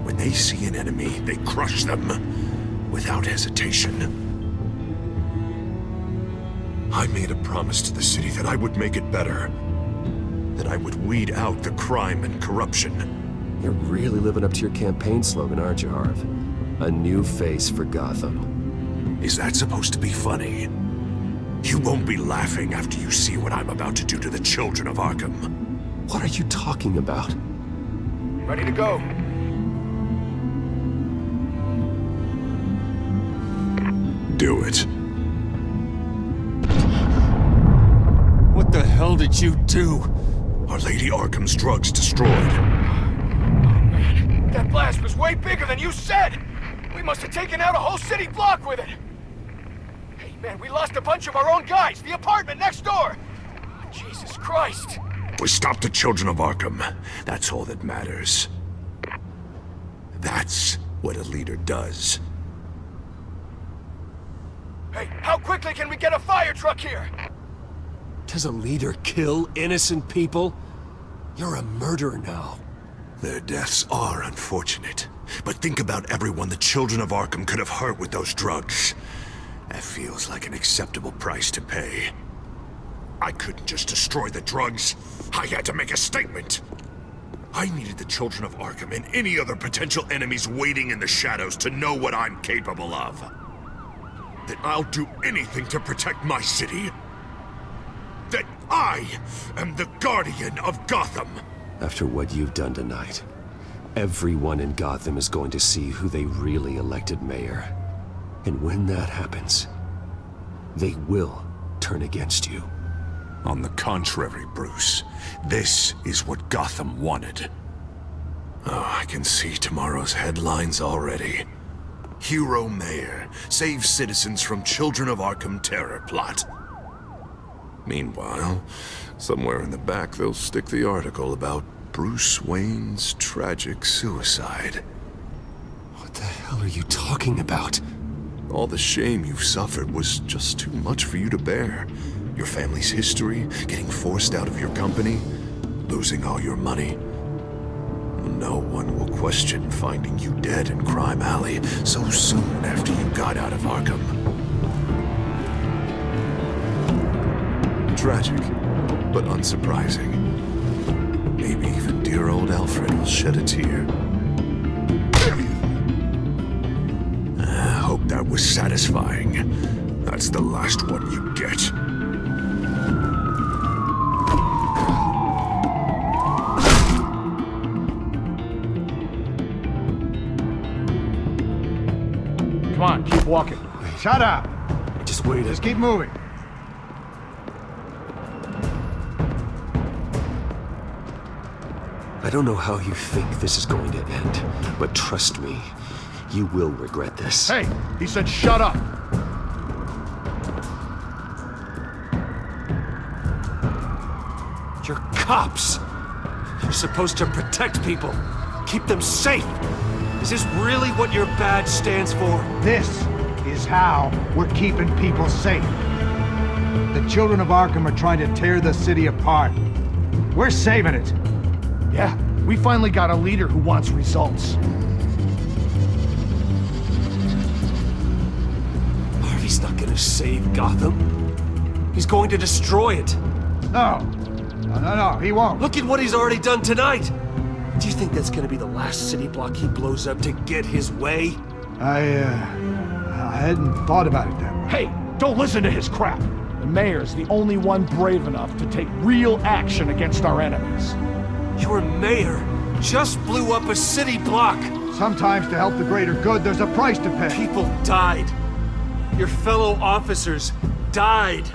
When they see an enemy, they crush them without hesitation. I made a promise to the city that I would make it better. That I would weed out the crime and corruption. You're really living up to your campaign slogan, aren't you, Harv? A new face for Gotham. Is that supposed to be funny? You won't be laughing after you see what I'm about to do to the children of Arkham. What are you talking about? Ready to go. Do it. What the hell did you do? Our Lady Arkham's drugs destroyed. That blast was way bigger than you said! We must have taken out a whole city block with it! Hey man, we lost a bunch of our own guys! The apartment next door! Jesus Christ! We stopped the children of Arkham. That's all that matters. That's what a leader does. Hey, how quickly can we get a fire truck here? Does a leader kill innocent people? You're a murderer now. Their deaths are unfortunate. But think about everyone the children of Arkham could have hurt with those drugs. That feels like an acceptable price to pay. I couldn't just destroy the drugs. I had to make a statement. I needed the children of Arkham and any other potential enemies waiting in the shadows to know what I'm capable of. That I'll do anything to protect my city. That I am the guardian of Gotham. After what you've done tonight, everyone in Gotham is going to see who they really elected mayor. And when that happens, they will turn against you. On the contrary, Bruce, this is what Gotham wanted. Oh, I can see tomorrow's headlines already. Hero Mayor saves citizens from Children of Arkham terror plot. Meanwhile, somewhere in the back they'll stick the article about Bruce Wayne's tragic suicide. What the hell are you talking about? All the shame you've suffered was just too much for you to bear. Your family's history, getting forced out of your company, losing all your money. No one will question finding you dead in Crime Alley so soon after you got out of Arkham. Tragic, but unsurprising. Maybe even dear old Alfred will shed a tear. I hope that was satisfying. That's the last one you get. Come on, keep walking. Shut up! Just wait. Just keep moving. I don't know how you think this is going to end, but trust me, you will regret this. Hey, he said shut up! You're cops! You're supposed to protect people, keep them safe! Is this really what your badge stands for? This is how we're keeping people safe. The children of Arkham are trying to tear the city apart. We're saving it. Yeah, we finally got a leader who wants results. Harvey's not gonna save Gotham. He's going to destroy it. No, he won't. Look at what he's already done tonight. Do you think that's gonna be the last city block he blows up to get his way? I hadn't thought about it that way. Hey, don't listen to his crap. The mayor's the only one brave enough to take real action against our enemies. Your mayor just blew up a city block. Sometimes to help the greater good, there's a price to pay. People died. Your fellow officers died.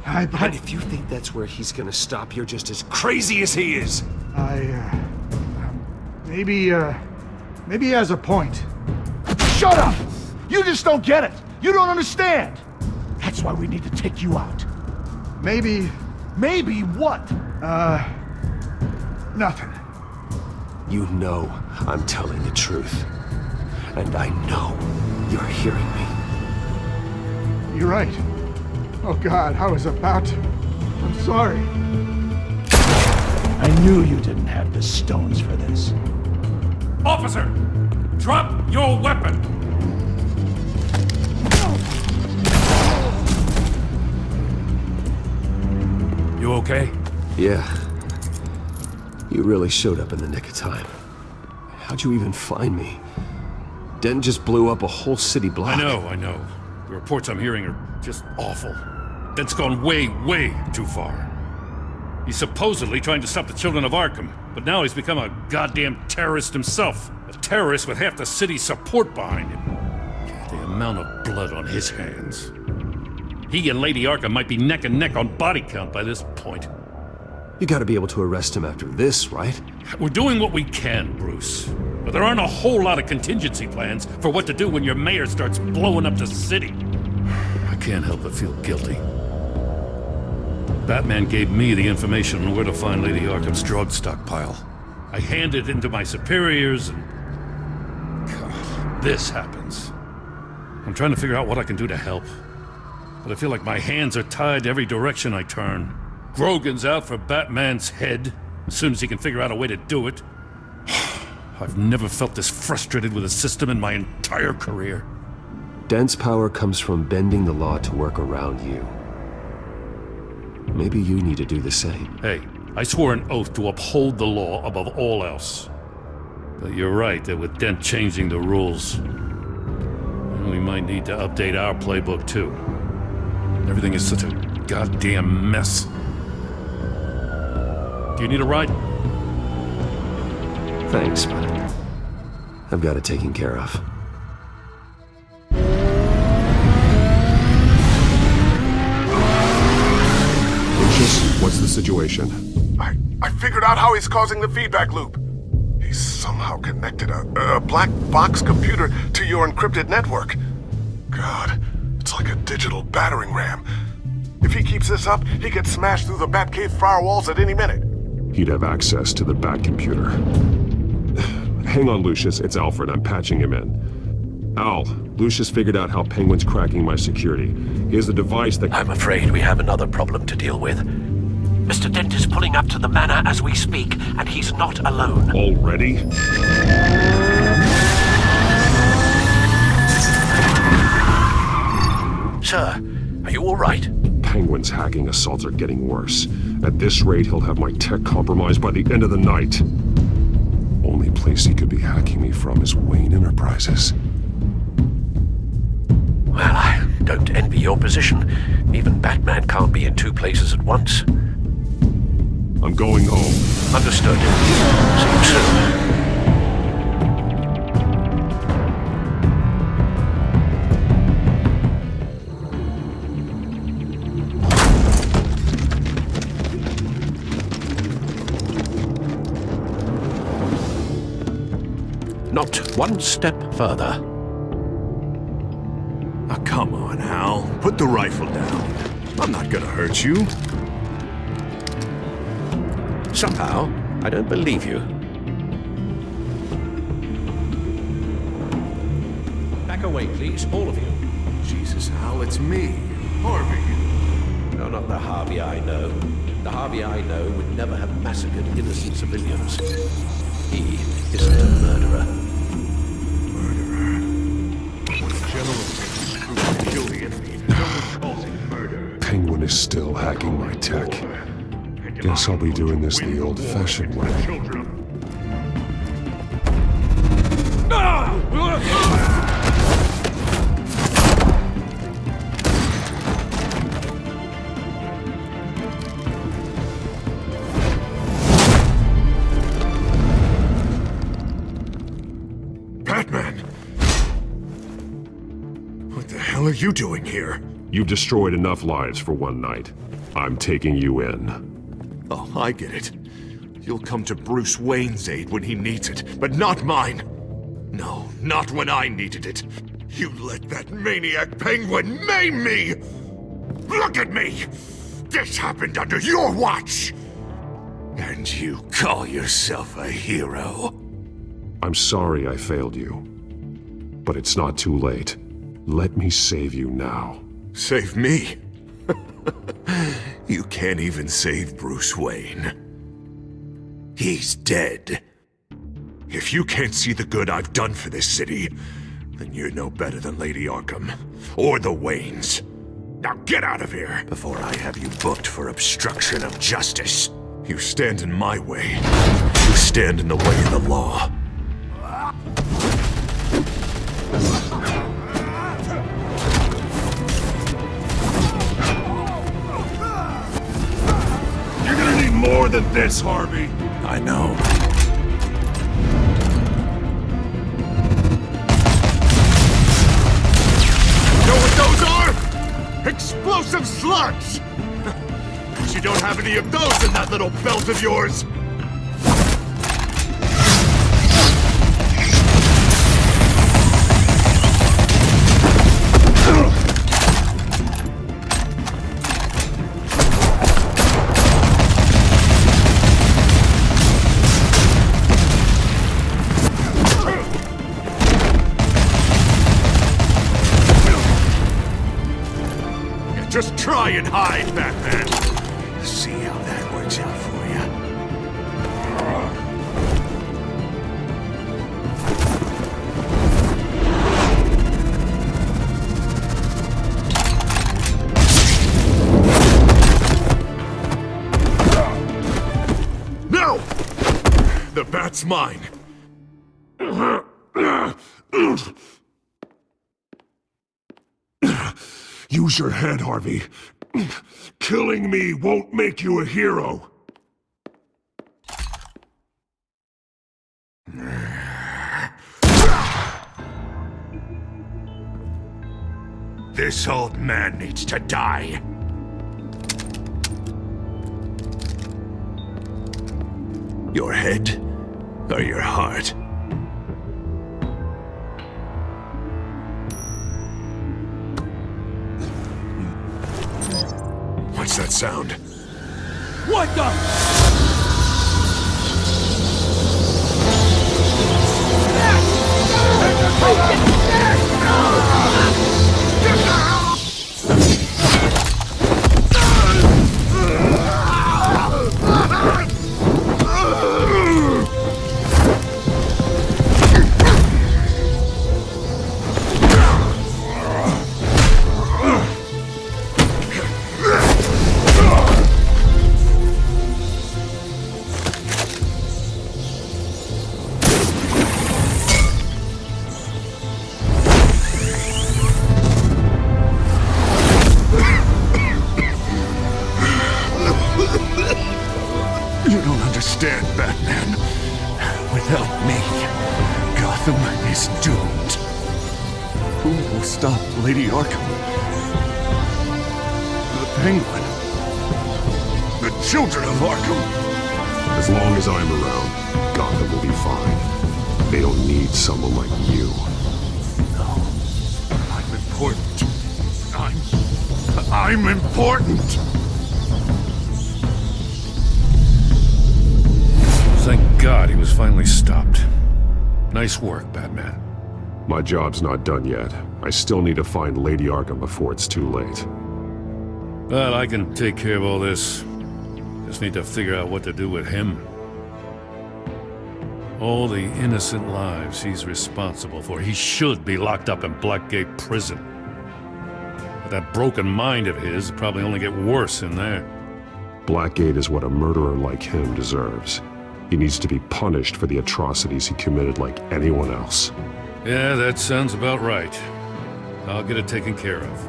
And if you think that's where he's gonna stop, you're just as crazy as he is. Maybe he has a point. Shut up! You just don't get it. You don't understand. That's why we need to take you out. Maybe... Maybe what? Nothing. You know I'm telling the truth. And I know you're hearing me. You're right. Oh God, I was about to... I'm sorry. I knew you didn't have the stones for this. Officer! Drop your weapon! You okay? Yeah. You really showed up in the nick of time. How'd you even find me? Dent just blew up a whole city block. I know. The reports I'm hearing are just awful. That's gone way, way too far. He's supposedly trying to stop the children of Arkham, but now he's become a goddamn terrorist himself. A terrorist with half the city's support behind him. The amount of blood on his hands. He and Lady Arkham might be neck and neck on body count by this point. You gotta be able to arrest him after this, right? We're doing what we can, Bruce. But there aren't a whole lot of contingency plans for what to do when your mayor starts blowing up the city. I can't help but feel guilty. Batman gave me the information on where to find Lady Arkham's drug stockpile. I handed it into my superiors and... God, this happens. I'm trying to figure out what I can do to help. But I feel like my hands are tied every direction I turn. Grogan's out for Batman's head, as soon as he can figure out a way to do it. I've never felt this frustrated with a system in my entire career. Dent's power comes from bending the law to work around you. Maybe you need to do the same. Hey, I swore an oath to uphold the law above all else. But you're right that with Dent changing the rules, we might need to update our playbook too. Everything is such a goddamn mess. Do you need a ride? Thanks, but I've got it taken care of. Lucius, what's the situation? I figured out how he's causing the feedback loop. He's somehow connected a black box computer to your encrypted network. God, it's like a digital battering ram. If he keeps this up, he could smash through the Batcave firewalls at any minute. He'd have access to the Bat computer. Hang on, Lucius. It's Alfred. I'm patching him in. Al, Lucius figured out how Penguin's cracking my security. He has a device that... I'm afraid we have another problem to deal with. Mr. Dent is pulling up to the manor as we speak, and he's not alone. Already? Sir, are you all right? Penguin's hacking assaults are getting worse. At this rate, he'll have my tech compromised by the end of the night. Only place he could be hacking me from is Wayne Enterprises. Well, I don't envy your position. Even Batman can't be in two places at once. I'm going home. Understood. See you soon. Not one step further. Now come on, Hal. Put the rifle down. I'm not gonna hurt you. Somehow, I don't believe you. Back away, please, all of you. Jesus, Hal, it's me, Harvey. No, not the Harvey I know. The Harvey I know would never have massacred innocent civilians. He isn't a murderer. Penguin is still hacking my tech. Guess I'll be doing this the old-fashioned way. Batman! What the hell are you doing here? You've destroyed enough lives for one night. I'm taking you in. Oh, I get it. You'll come to Bruce Wayne's aid when he needs it, but not mine. No, not when I needed it. You let that maniac Penguin maim me! Look at me! This happened under your watch! And you call yourself a hero? I'm sorry I failed you. But it's not too late. Let me save you now. Save me? You can't even save Bruce Wayne. He's dead. If you can't see the good I've done for this city, then you're no better than Lady Arkham, or the Waynes. Now get out of here, before I have you booked for obstruction of justice. You stand in my way. You stand in the way of the law. You're gonna need more than this, Harvey. I know. Know what those are? Explosive slugs! But you don't have any of those in that little belt of yours. Just try and hide, Batman. See how that works out for you. No! The bat's mine. Use your head, Harvey. Killing me won't make you a hero. This old man needs to die. Your head or your heart? What's that sound? What the? You don't understand, Batman. Without me, Gotham is doomed. Who will stop Lady Arkham? The Penguin? The children of Arkham? As long as I'm around, Gotham will be fine. They don't need someone like you. No. I'm important. I'm important! Thank God he was finally stopped. Nice work, Batman. My job's not done yet. I still need to find Lady Arkham before it's too late. But I can take care of all this. Just need to figure out what to do with him. All the innocent lives he's responsible for. He should be locked up in Blackgate Prison. But that broken mind of his will probably only get worse in there. Blackgate is what a murderer like him deserves. He needs to be punished for the atrocities he committed like anyone else. Yeah, that sounds about right. I'll get it taken care of.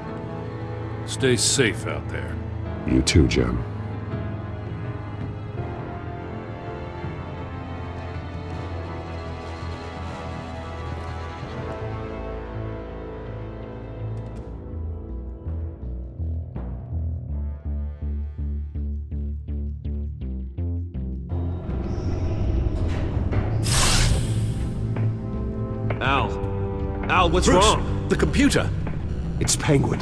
Stay safe out there. You too, Jim. Al, what's Bruce, wrong? The computer. It's Penguin.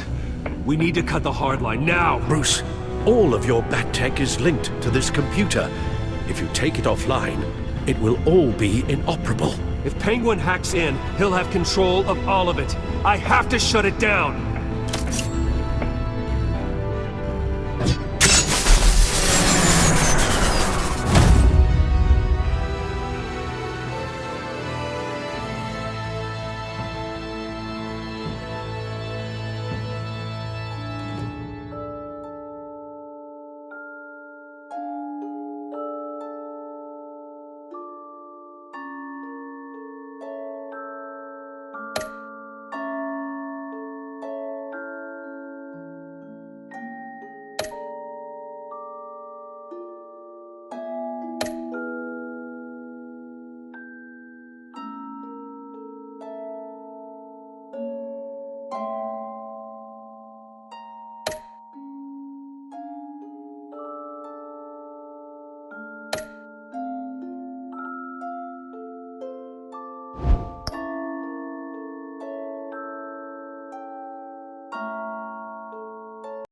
We need to cut the hard line now. Bruce, all of your bat tech is linked to this computer. If you take it offline, it will all be inoperable. If Penguin hacks in, he'll have control of all of it. I have to shut it down.